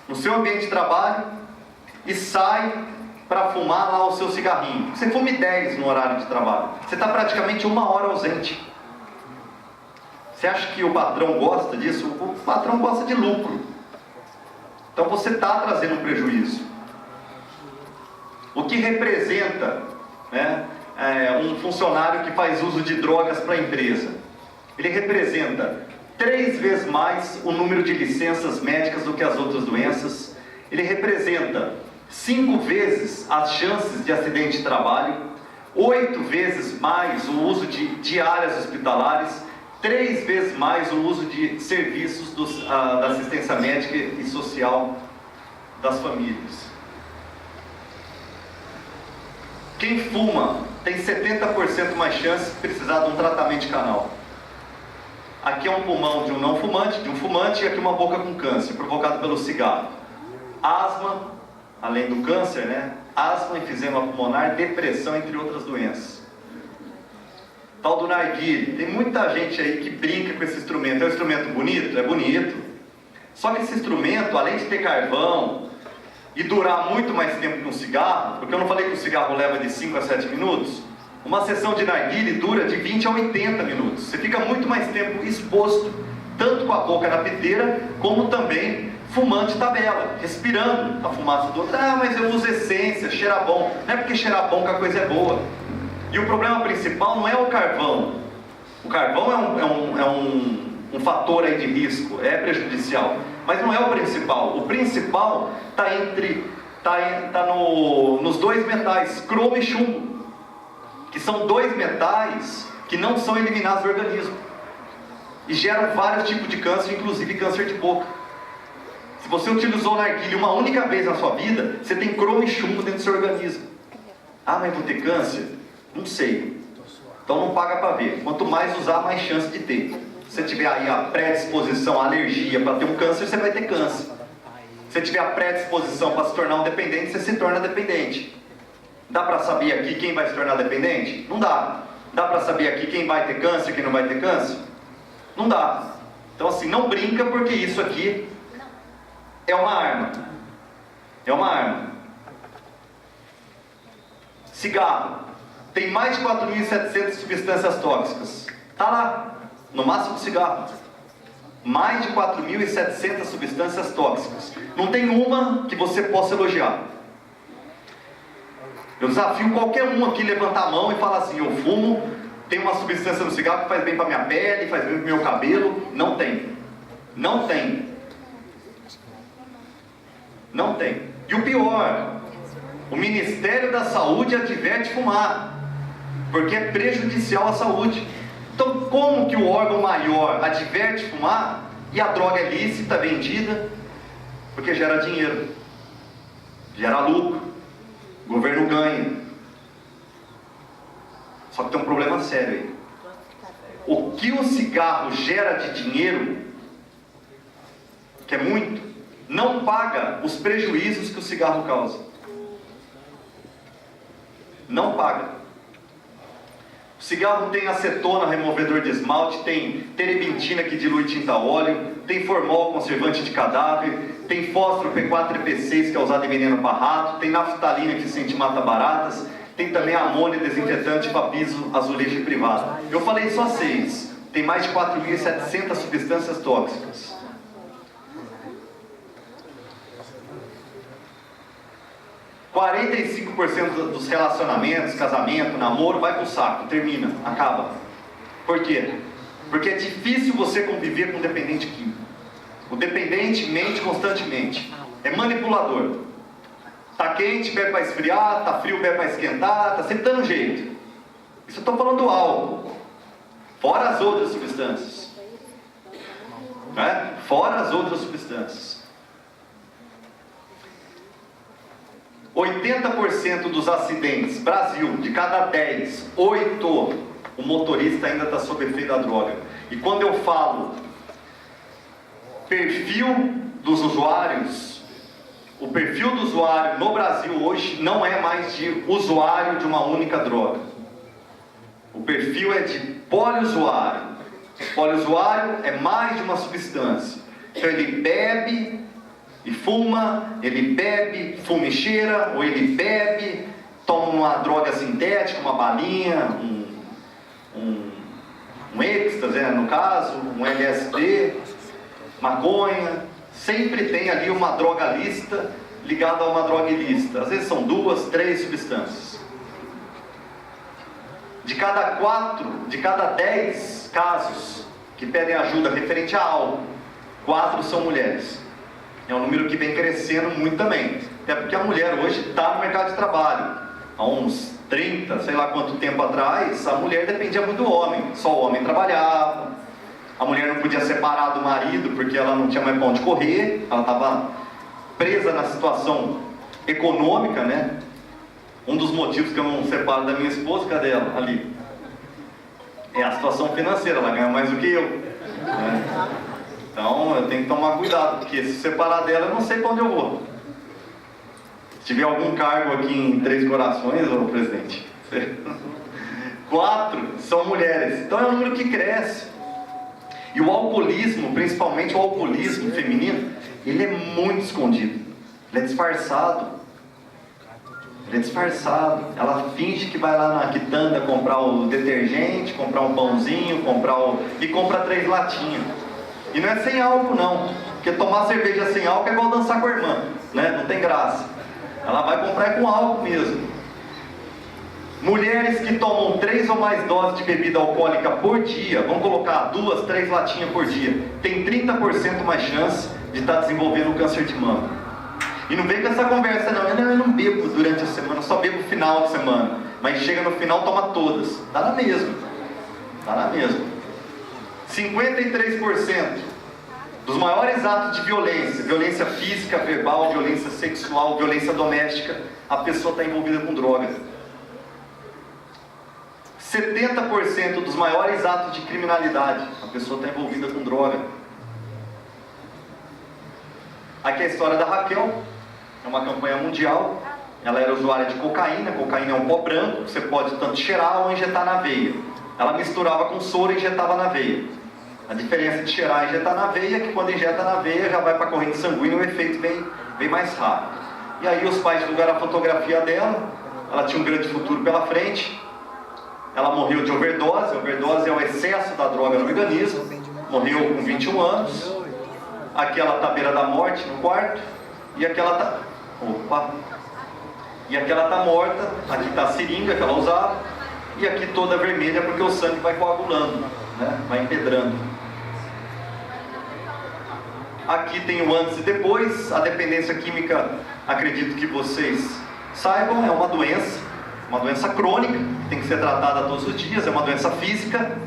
[SPEAKER 6] no seu ambiente de trabalho, e sai para fumar lá o seu cigarrinho. Você fume 10 no horário de trabalho. Você está praticamente 1 hora ausente. Você acha que o patrão gosta disso? O patrão gosta de lucro. Então você está trazendo um prejuízo. O que representa, né, um funcionário que faz uso de drogas para a empresa? Ele representa 3 vezes mais o número de licenças médicas do que as outras doenças. Ele representa 5 vezes as chances de acidente de trabalho, 8 vezes mais o uso de diárias hospitalares, 3 vezes mais o uso de serviços da assistência médica e social das famílias. Quem fuma tem 70% mais chance de precisar de um tratamento de canal. Aqui é um pulmão de um não fumante, de um fumante, e aqui uma boca com câncer, provocado pelo cigarro. Asma, além do câncer, né? Asma, enfisema pulmonar, depressão, entre outras doenças. Tal do narguilé. Tem muita gente aí que brinca com esse instrumento. É um instrumento bonito? É bonito. Só que esse instrumento, além de ter carvão e durar muito mais tempo que um cigarro, porque eu não falei que o cigarro leva de 5 a 7 minutos, uma sessão de narguilé dura de 20 a 80 minutos. Você fica muito mais tempo exposto, tanto com a boca na piteira, como também fumante tabela, respirando a fumaça do outro. Ah, mas eu uso essência, cheira bom. Não é porque cheira bom que a coisa é boa. E o problema principal não é o carvão. O carvão é um fator aí de risco, é prejudicial. Mas não é o principal. O principal está nos 2 metais, cromo e chumbo, que são 2 metais que não são eliminados do organismo e geram vários tipos de câncer, inclusive câncer de boca. Se você utilizou o narguilé uma única vez na sua vida, você tem cromo e chumbo dentro do seu organismo. Ah, mas vou ter câncer? Não sei. Então não paga para ver. Quanto mais usar, mais chance de ter. Se você tiver aí a predisposição, a alergia para ter um câncer, você vai ter câncer. Se você tiver a predisposição para se tornar um dependente, você se torna dependente. Dá para saber aqui quem vai se tornar dependente? Não dá. Dá para saber aqui quem vai ter câncer e quem não vai ter câncer? Não dá. Então assim, não brinca, porque isso aqui é uma arma. É uma arma. Cigarro. tem mais de 4.700 substâncias tóxicas. Está lá, no máximo do cigarro. Mais de 4.700 substâncias tóxicas. Não tem uma que você possa elogiar. Eu desafio qualquer um aqui levantar a mão e falar assim: eu fumo, tem uma substância no cigarro que faz bem para minha pele, faz bem para o meu cabelo. Não tem. Não tem. Não tem. E o pior, o Ministério da Saúde adverte fumar, porque é prejudicial à saúde. Então, como que o órgão maior adverte fumar e a droga é lícita, vendida? Porque gera dinheiro, gera lucro, o governo ganha. Só que tem um problema sério aí. O que o cigarro gera de dinheiro, que é muito, não paga os prejuízos que o cigarro causa. Não paga. O cigarro tem acetona, removedor de esmalte, tem terebentina que dilui tinta óleo, tem formol, conservante de cadáver, tem fósforo P4EP6 que é usado em veneno para rato, tem naftalina eficiente e mata baratas, tem também amônia, desinfetante para piso, azulejo e privado. Eu falei só 6. Tem mais de 4.700 substâncias tóxicas. – 45% dos relacionamentos, casamento, namoro, vai pro saco, termina, acaba. Por quê? Porque é difícil você conviver com um dependente químico. O dependente mente constantemente, é manipulador. Tá quente, bebe para esfriar, tá frio, bebe para esquentar, tá sempre dando jeito. Isso eu estou falando do álcool, fora as outras substâncias. Né? Fora as outras substâncias. 80% dos acidentes, Brasil, de cada 10, 8, o motorista ainda está sob efeito da droga. E quando eu falo perfil dos usuários, o perfil do usuário no Brasil hoje não é mais de usuário de uma única droga. O perfil é de poliusuário. Poliusuário é mais de uma substância. Então ele bebe e fuma, ele bebe, fuma e cheira, ou ele bebe, toma uma droga sintética, uma balinha, um êxtase, no caso, um LSD, maconha. Sempre tem ali uma droga lícita ligada a uma droga ilícita. Às vezes são 2, 3 substâncias. De cada 10 casos que pedem ajuda referente a álcool, 4 são mulheres. É um número que vem crescendo muito também. Até porque a mulher hoje está no mercado de trabalho. Há uns 30, sei lá quanto tempo atrás, a mulher dependia muito do homem. Só o homem trabalhava. A mulher não podia separar do marido porque ela não tinha mais pão de correr. Ela estava presa na situação econômica, né? Um dos motivos que eu não separo da minha esposa, cadê ela? Ali. É a situação financeira, ela ganha mais do que eu. Né? Então eu tenho que tomar cuidado, porque se separar dela eu não sei para onde eu vou. Se tiver algum cargo aqui em Três Corações, ô presidente, 4 são mulheres. Então é um número que cresce. E o alcoolismo, principalmente o alcoolismo feminino, ele é muito escondido. Ele é disfarçado. Ele é disfarçado. Ela finge que vai lá na quitanda comprar o detergente, comprar um pãozinho, e compra 3 latinhas. E não é sem álcool não, porque tomar cerveja sem álcool é igual dançar com a irmã, né? Não tem graça. Ela vai comprar com álcool mesmo. Mulheres que tomam 3 ou mais doses de bebida alcoólica por dia, vamos colocar 2, 3 latinhas por dia, tem 30% mais chance de estar desenvolvendo câncer de mama. E não vem com essa conversa não, eu não bebo durante a semana, eu só bebo no final de semana. Mas chega no final, toma todas. Tá na mesma. Tá na mesma. 53% dos maiores atos de violência, violência física, verbal, violência sexual, violência doméstica, a pessoa está envolvida com droga. 70% dos maiores atos de criminalidade, a pessoa está envolvida com droga. Aqui é a história da Raquel, é uma campanha mundial. Ela era usuária de cocaína. Cocaína é um pó branco, você pode tanto cheirar ou injetar na veia. Ela misturava com soro e injetava na veia. A diferença de cheirar e injetar na veia é que quando injeta na veia já vai para a corrente sanguínea e o efeito vem mais rápido. E aí os pais divulgaram a fotografia dela. Ela tinha um grande futuro pela frente. Ela morreu de overdose. Overdose é o excesso da droga no organismo. Morreu com 21 anos. Aqui ela está à beira da morte, no quarto. E aqui ela está... Opa! E aqui ela está morta. Aqui está a seringa que ela usava. E aqui toda vermelha porque o sangue vai coagulando, né? Vai empedrando. Aqui tem o antes e depois. A dependência química, acredito que vocês saibam, é uma doença crônica, que tem que ser tratada todos os dias. É uma doença física,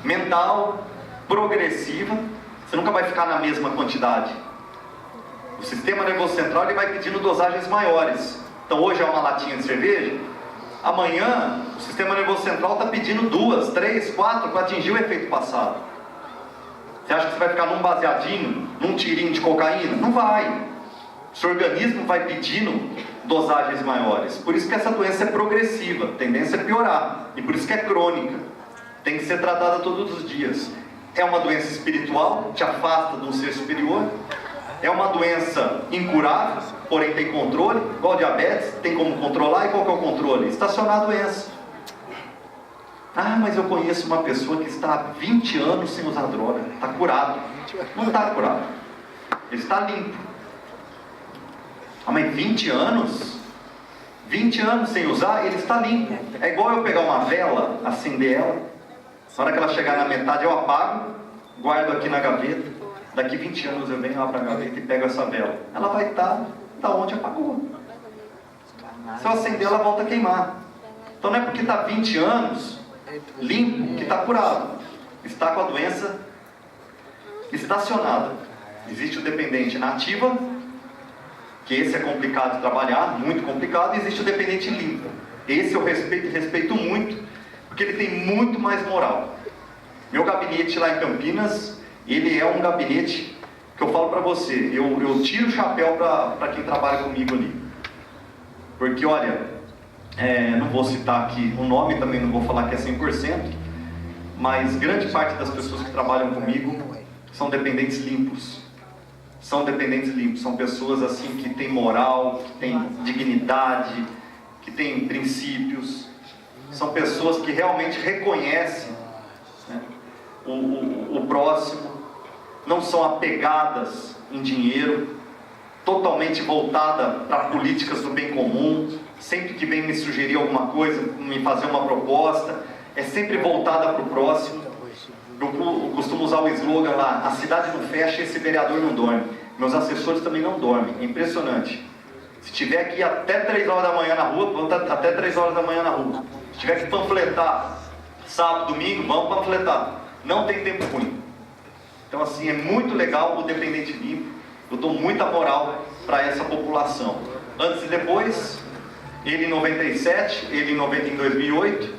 [SPEAKER 6] mental, progressiva. Você nunca vai ficar na mesma quantidade. O sistema nervoso central ele vai pedindo dosagens maiores. Então hoje é uma latinha de cerveja. Amanhã o sistema nervoso central está pedindo 2, 3, 4 para atingir o efeito passado. Você acha que você vai ficar num baseadinho, num tirinho de cocaína? Não vai. O seu organismo vai pedindo dosagens maiores. Por isso que essa doença é progressiva, a tendência é piorar. E por isso que é crônica. Tem que ser tratada todos os dias. É uma doença espiritual, te afasta de um ser superior. É uma doença incurável, porém tem controle, igual diabetes, tem como controlar. E qual que é o controle? Estacionar a doença. Ah, mas eu conheço uma pessoa que está há 20 anos sem usar droga, está curado. Não está curado, ele está limpo. Ah, mas 20 anos? 20 anos sem usar, ele está limpo. É igual eu pegar uma vela, acender ela, na hora que ela chegar na metade eu apago, guardo aqui na gaveta. Daqui 20 anos eu venho lá para a gaveta e pego essa vela. Ela vai estar da onde apagou. Se eu acender, ela volta a queimar. Então não é porque está 20 anos limpo que está curado. Está com a doença estacionada. Existe o dependente na ativa, que esse é complicado de trabalhar, muito complicado, e existe o dependente limpo. Esse eu respeito muito, porque ele tem muito mais moral. Meu gabinete lá em Campinas, ele é um gabinete que eu falo para você, eu tiro o chapéu para quem trabalha comigo ali. Porque olha, não vou citar aqui o nome, também não vou falar que é 100%, mas grande parte das pessoas que trabalham comigo são dependentes limpos. São dependentes limpos, são pessoas assim que têm moral, que têm dignidade, que têm princípios. São pessoas que realmente reconhecem, né, o próximo, não são apegadas em dinheiro, totalmente voltada para políticas do bem comum. Sempre que vem me sugerir alguma coisa, me fazer uma proposta, é sempre voltada para o próximo. Eu costumo usar o slogan lá: a cidade não fecha, esse vereador não dorme. Meus assessores também não dormem, é impressionante. Se tiver aqui até 3 horas da manhã na rua, vamos até 3 horas da manhã na rua. Se tiver que panfletar sábado, domingo, vamos panfletar. Não tem tempo ruim. Então assim, é muito legal o dependente limpo. Eu dou muita moral para essa população. Antes e depois, ele em 97, ele em 2008,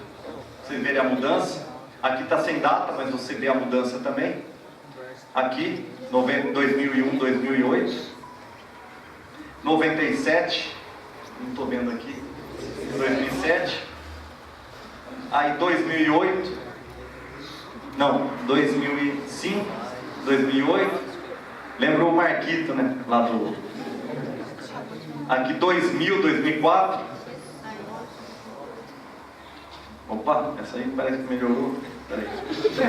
[SPEAKER 6] vocês verem a mudança. Aqui está sem data, mas você vê a mudança também. Aqui, 2001, 2008. 97, não estou vendo aqui, 2007. Aí 2008, não, 2005, 2008. Lembrou o Marquito, né? Lá do... Aqui 2000, 2004. Opa, essa aí parece que melhorou. Peraí. Aqui. Deixa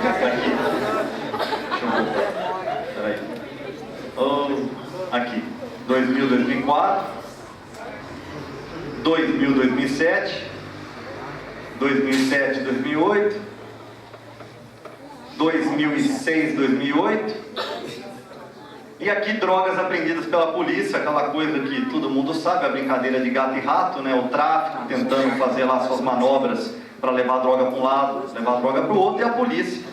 [SPEAKER 6] eu voltar. Peraí. Aqui. 2000, 2004. 2000, 2007. 2007, 2008. 2006, 2008. E aqui drogas apreendidas pela polícia, aquela coisa que todo mundo sabe, a brincadeira de gato e rato, né? O tráfico tentando fazer lá suas manobras para levar droga para um lado, levar droga para o outro, e a polícia,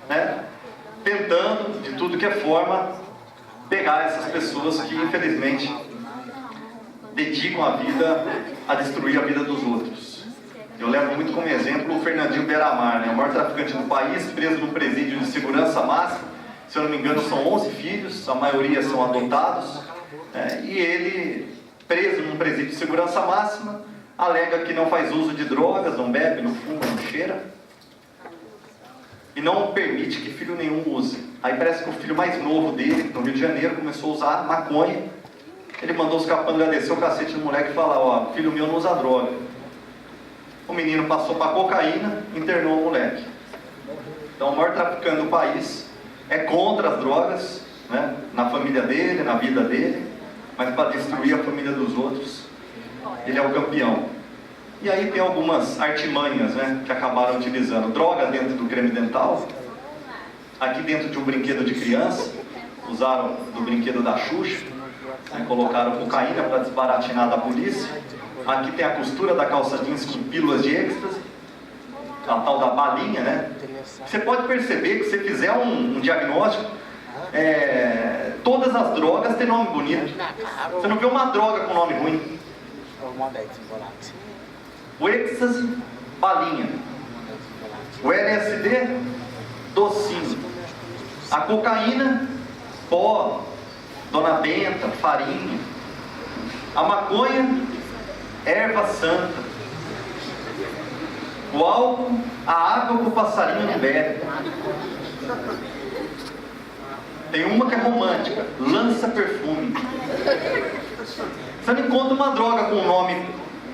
[SPEAKER 6] né? Tentando, de tudo que é forma, pegar essas pessoas que infelizmente dedicam a vida a destruir a vida dos outros. Eu levo muito como exemplo o Fernandinho Beiramar, né? O maior traficante do país, preso num presídio de segurança máxima. Se eu não me engano, são 11 filhos, a maioria são adotados, né? E ele, preso num presídio de segurança máxima, alega que não faz uso de drogas, não bebe, não fuma, não cheira, e não permite que filho nenhum use. Aí parece que o filho mais novo dele, no Rio de Janeiro, começou a usar maconha. Ele mandou os capangas descer o cacete do moleque e falar: ó, filho meu não usa droga. o menino passou para cocaína, internou o moleque. Então o maior traficante do país é contra as drogas, né? Na família dele, na vida dele, mas para destruir a família dos outros, ele é o campeão. E aí tem algumas artimanhas, né, que acabaram utilizando droga dentro do creme dental, aqui dentro de um brinquedo de criança, usaram do brinquedo da Xuxa, né, colocaram cocaína para desbaratinar da polícia. Aqui tem a costura da calça jeans com pílulas de êxtase, a tal da balinha, né? Você pode perceber que se você fizer um diagnóstico, todas as drogas têm nome bonito. Você não vê uma droga com nome ruim. O êxtase, balinha. O LSD, docinho. A cocaína, pó, dona benta, farinha. A maconha, erva santa. O álcool, a água que o passarinho não bebe. Tem uma que é romântica, lança perfume. Você não encontra uma droga com o nome,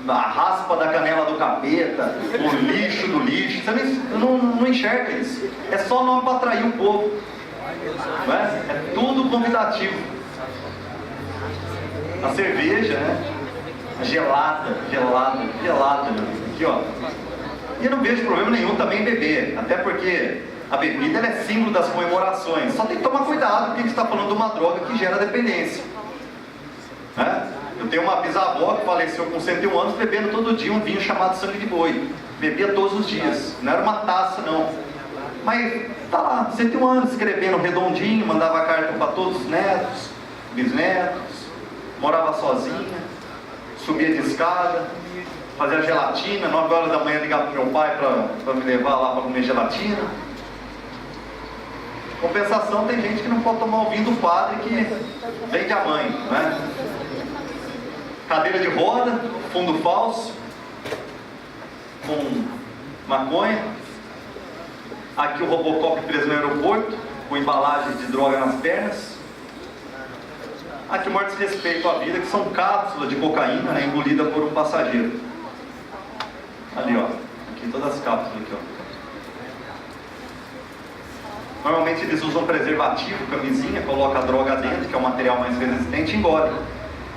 [SPEAKER 6] a raspa da canela do capeta, o lixo do lixo. Você não enxerga isso. É só nome para atrair o povo. Não é? É tudo convidativo. A cerveja, né? Gelada. Aqui, ó. E eu não vejo problema nenhum também em beber. Até porque a bebida ela é símbolo das comemorações. Só tem que tomar cuidado, porque a gente está falando de uma droga que gera dependência. Né? Eu tenho uma bisavó que faleceu com 101 anos bebendo todo dia um vinho chamado sangue de boi. Bebia todos os dias. Não era uma taça, não. Mas tá lá, 101 anos, escrevendo redondinho, mandava carta para todos os netos, bisnetos, morava sozinha, subia de escada, fazia gelatina, 9 horas da manhã ligava pro meu pai para me levar lá para comer gelatina. Compensação, tem gente que não pode tomar o vinho do padre que vem de a mãe, né? Cadeira de roda, fundo falso, com maconha. Aqui o Robocop preso no aeroporto, com embalagem de droga nas pernas. Aqui mortes de respeito à vida, que são cápsulas de cocaína, né, engolida por um passageiro. Ali, ó. Aqui todas as cápsulas aqui, ó. Normalmente eles usam preservativo, camisinha, coloca a droga dentro, que é o material mais resistente, e engole.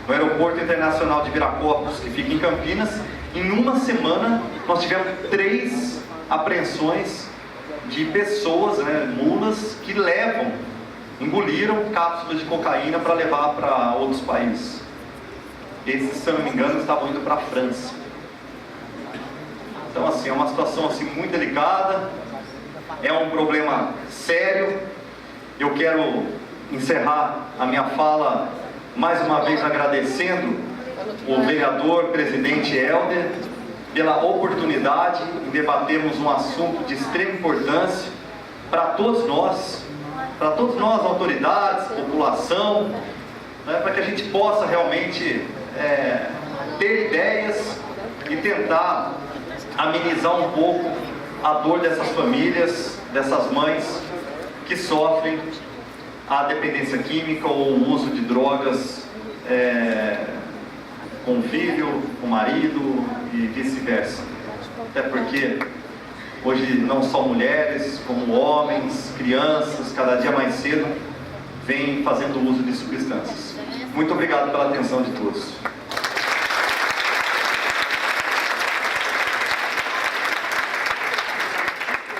[SPEAKER 6] No aeroporto internacional de Viracopos, que fica em Campinas, em uma semana nós tivemos 3 apreensões de pessoas, né, mulas, que engoliram cápsulas de cocaína para levar para outros países. Esses, se eu não me engano, estavam indo para a França. Então, assim, é uma situação assim, muito delicada, é um problema sério. Eu quero encerrar a minha fala mais uma vez agradecendo o vereador, presidente Helder, pela oportunidade em debatermos um assunto de extrema importância para todos nós, autoridades, população, né, para que a gente possa realmente ter ideias e tentar amenizar um pouco a dor dessas famílias, dessas mães que sofrem a dependência química ou o uso de drogas com o filho, com o marido e vice-versa. Até porque hoje não só mulheres, como homens, crianças, cada dia mais cedo, vêm fazendo uso de substâncias. Muito obrigado pela atenção de todos.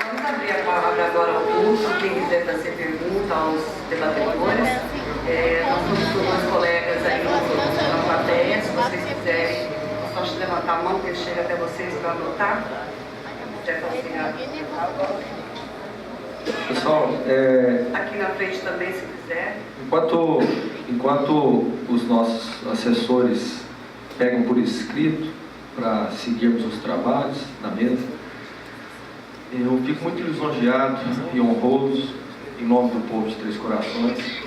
[SPEAKER 1] Vamos abrir a palavra agora ao público, quem quiser fazer pergunta aos debatedores. Nós temos alguns colegas aí na plateia, se vocês quiserem, é só levantar a mão que ele chega até vocês para anotar.
[SPEAKER 3] Pessoal,
[SPEAKER 1] aqui na frente também, se quiser.
[SPEAKER 3] Enquanto os nossos assessores pegam por escrito para seguirmos os trabalhos na mesa, eu fico muito lisonjeado e honroso, em nome do povo de Três Corações.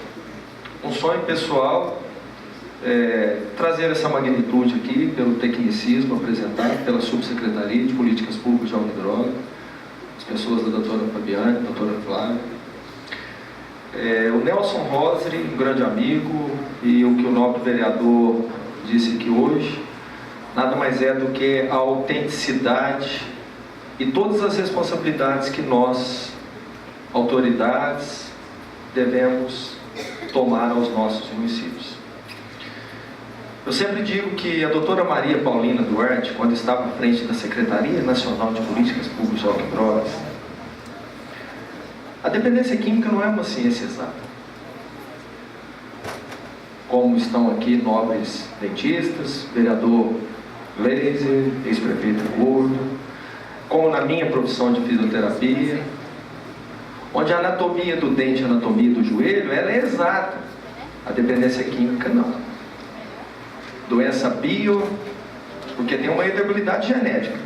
[SPEAKER 3] Um sonho pessoal, trazer essa magnitude aqui pelo tecnicismo apresentado pela Subsecretaria de Políticas Públicas de Álcool e Droga, as pessoas da doutora Fabiane, doutora Flávia, o Nelson Rosri, um grande amigo, e o que o nobre vereador disse aqui hoje, nada mais é do que a autenticidade e todas as responsabilidades que nós, autoridades, devemos tomar aos nossos municípios. Eu sempre digo que a doutora Maria Paulina Duarte, quando estava à frente da Secretaria Nacional de Políticas Públicas Alquibrotas, a dependência química não é uma ciência exata. Como estão aqui nobres dentistas, vereador Laser, ex-prefeito Gordo, como na minha profissão de fisioterapia, onde a anatomia do dente, a anatomia do joelho, ela é exata. A dependência química não. Doença bio, porque tem uma heredabilidade genética.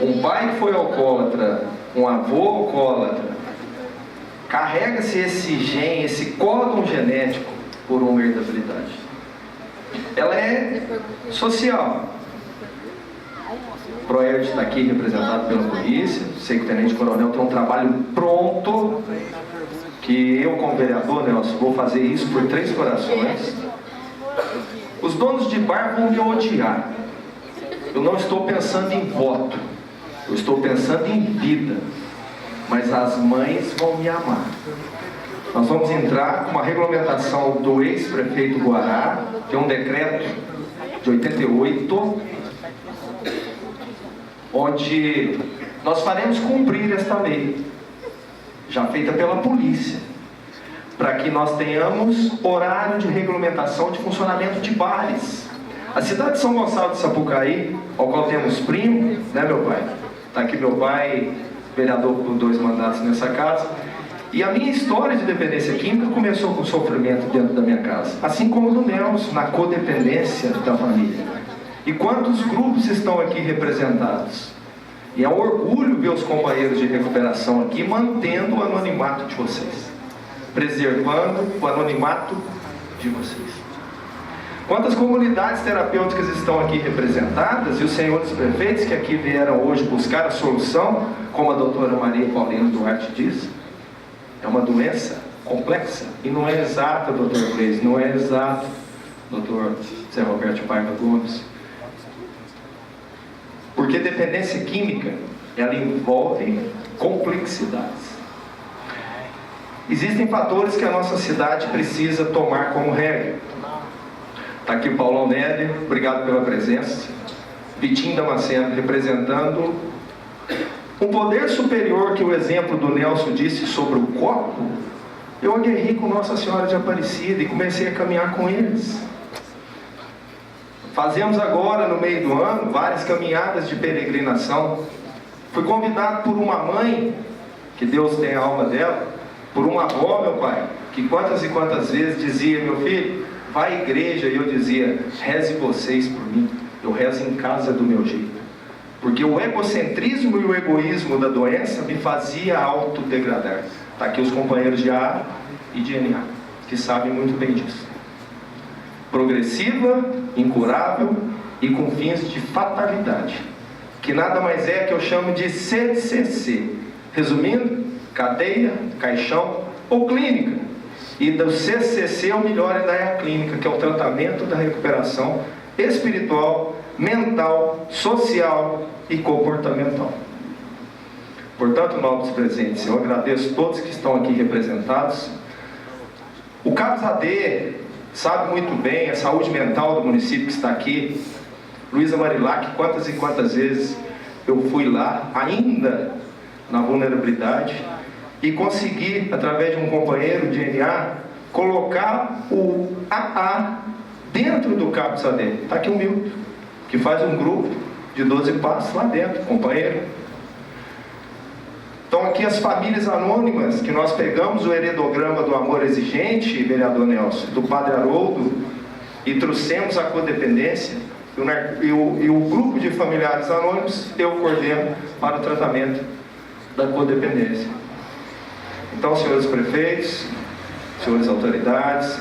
[SPEAKER 3] Um pai que foi alcoólatra, um avô alcoólatra, carrega-se esse gene, esse códon genético por uma heredabilidade. Ela é social. O Proerd está aqui representado pela polícia. Sei que o tenente-coronel tem um trabalho pronto, que eu, como vereador, Nelson, vou fazer isso por 3 corações. Os donos de bar vão me odiar. Eu não estou pensando em voto, eu estou pensando em vida. Mas as mães vão me amar. Nós vamos entrar com uma regulamentação do ex-prefeito Guará, que é um decreto de 88, onde nós faremos cumprir esta lei, já feita pela polícia, para que nós tenhamos horário de regulamentação de funcionamento de bares. A cidade de São Gonçalo de Sapucaí, ao qual temos primo, né, meu pai? Está aqui meu pai, vereador por 2 mandatos nessa casa. E a minha história de dependência química começou com sofrimento dentro da minha casa, assim como do Nelson, na codependência da família. E quantos grupos estão aqui representados? E é um orgulho ver os companheiros de recuperação aqui mantendo o anonimato de vocês, preservando o anonimato de vocês. Quantas comunidades terapêuticas estão aqui representadas, e os senhores prefeitos que aqui vieram hoje buscar a solução, como a doutora Maria Paulina Duarte disse, é uma doença complexa e não é exata, doutor Gleisi, não é exato, doutor Zé Roberto Paiva Gomes. Porque dependência química, ela envolve complexidades. Existem fatores que a nossa cidade precisa tomar como regra. Está aqui o Paulão Néder, obrigado pela presença. Vitinho Damasceno, representando um poder superior que o exemplo do Nelson disse sobre o copo. Eu aguerri com Nossa Senhora de Aparecida e comecei a caminhar com eles. Fazemos agora, no meio do ano, várias caminhadas de peregrinação. Fui convidado por uma mãe, que Deus tem a alma dela, por uma avó, meu pai, que quantas e quantas vezes dizia: meu filho, vai à igreja. E eu dizia: reze vocês por mim, eu rezo em casa do meu jeito. Porque o egocentrismo e o egoísmo da doença me fazia autodegradar. Está aqui os companheiros de A e de NA, que sabem muito bem disso. Progressiva, incurável e com fins de fatalidade, que nada mais é que eu chamo de CCC. Resumindo, cadeia, caixão ou clínica. E do CCC o melhor ainda é a clínica, que é o tratamento da recuperação espiritual, mental, social e comportamental. Portanto, nobres presentes, eu agradeço todos que estão aqui representados. O CAPS-AD sabe muito bem a saúde mental do município que está aqui. Luísa Marilac, quantas e quantas vezes eu fui lá, ainda na vulnerabilidade, e consegui, através de um companheiro de NA, colocar o AA dentro do CAPS-AD. Está aqui o Milton, que faz um grupo de 12 passos lá dentro, companheiro. Então aqui as famílias anônimas, que nós pegamos o heredograma do amor exigente, vereador Nelson, do Padre Haroldo, e trouxemos a codependência, e o grupo de familiares anônimos eu coordeno para o tratamento da codependência. Então, senhores prefeitos, senhores autoridades,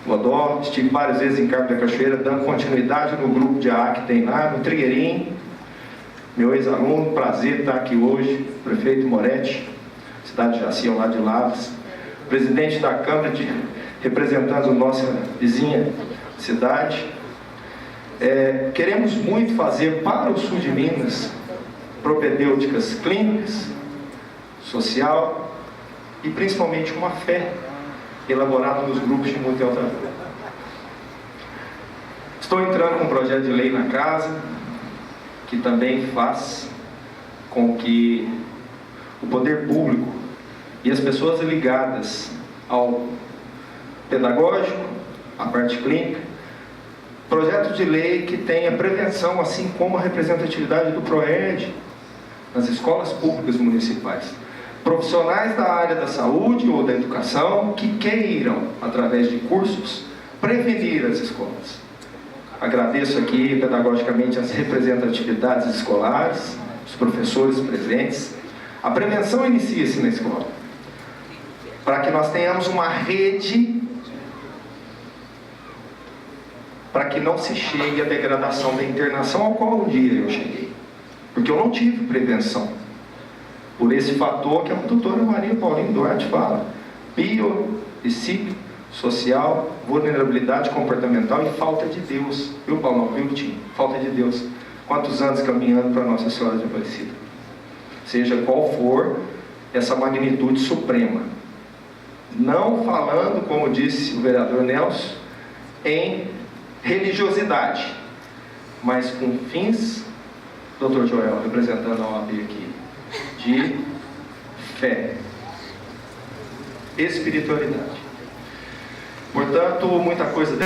[SPEAKER 3] Godó, estive várias vezes em Carmo da Cachoeira, dando continuidade no grupo de AA que tem lá, no Trigueirinho. Meu ex-aluno, prazer estar aqui hoje, prefeito Moretti, cidade de Jaci, ao lado de Lavras, presidente da Câmara, representando nossa vizinha cidade. Queremos muito fazer para o sul de Minas propedêuticas clínicas, social e principalmente uma fé elaborada nos grupos de muito alta vida. Estou entrando com um projeto de lei na casa que também faz com que o poder público e as pessoas ligadas ao pedagógico, à parte clínica, projeto de lei que tenha prevenção, assim como a representatividade do PROERD nas escolas públicas municipais. Profissionais da área da saúde ou da educação que queiram, através de cursos, prevenir as escolas. Agradeço aqui pedagogicamente as representatividades escolares, os professores presentes. A prevenção inicia-se na escola, para que nós tenhamos uma rede, para que não se chegue à degradação da internação, ao qual um dia eu cheguei, porque eu não tive prevenção, por esse fator que a doutora Maria Paulinha Duarte fala: social, vulnerabilidade comportamental e falta de Deus. Viu, Paulo? Viu, Tim? Falta de Deus. Quantos anos caminhando para Nossa Senhora de Aparecida? Seja qual for essa magnitude suprema. Não falando, como disse o vereador Nelson, em religiosidade, mas com fins, Dr. Joel, representando a OAB aqui, de fé, espiritualidade. Portanto, muita coisa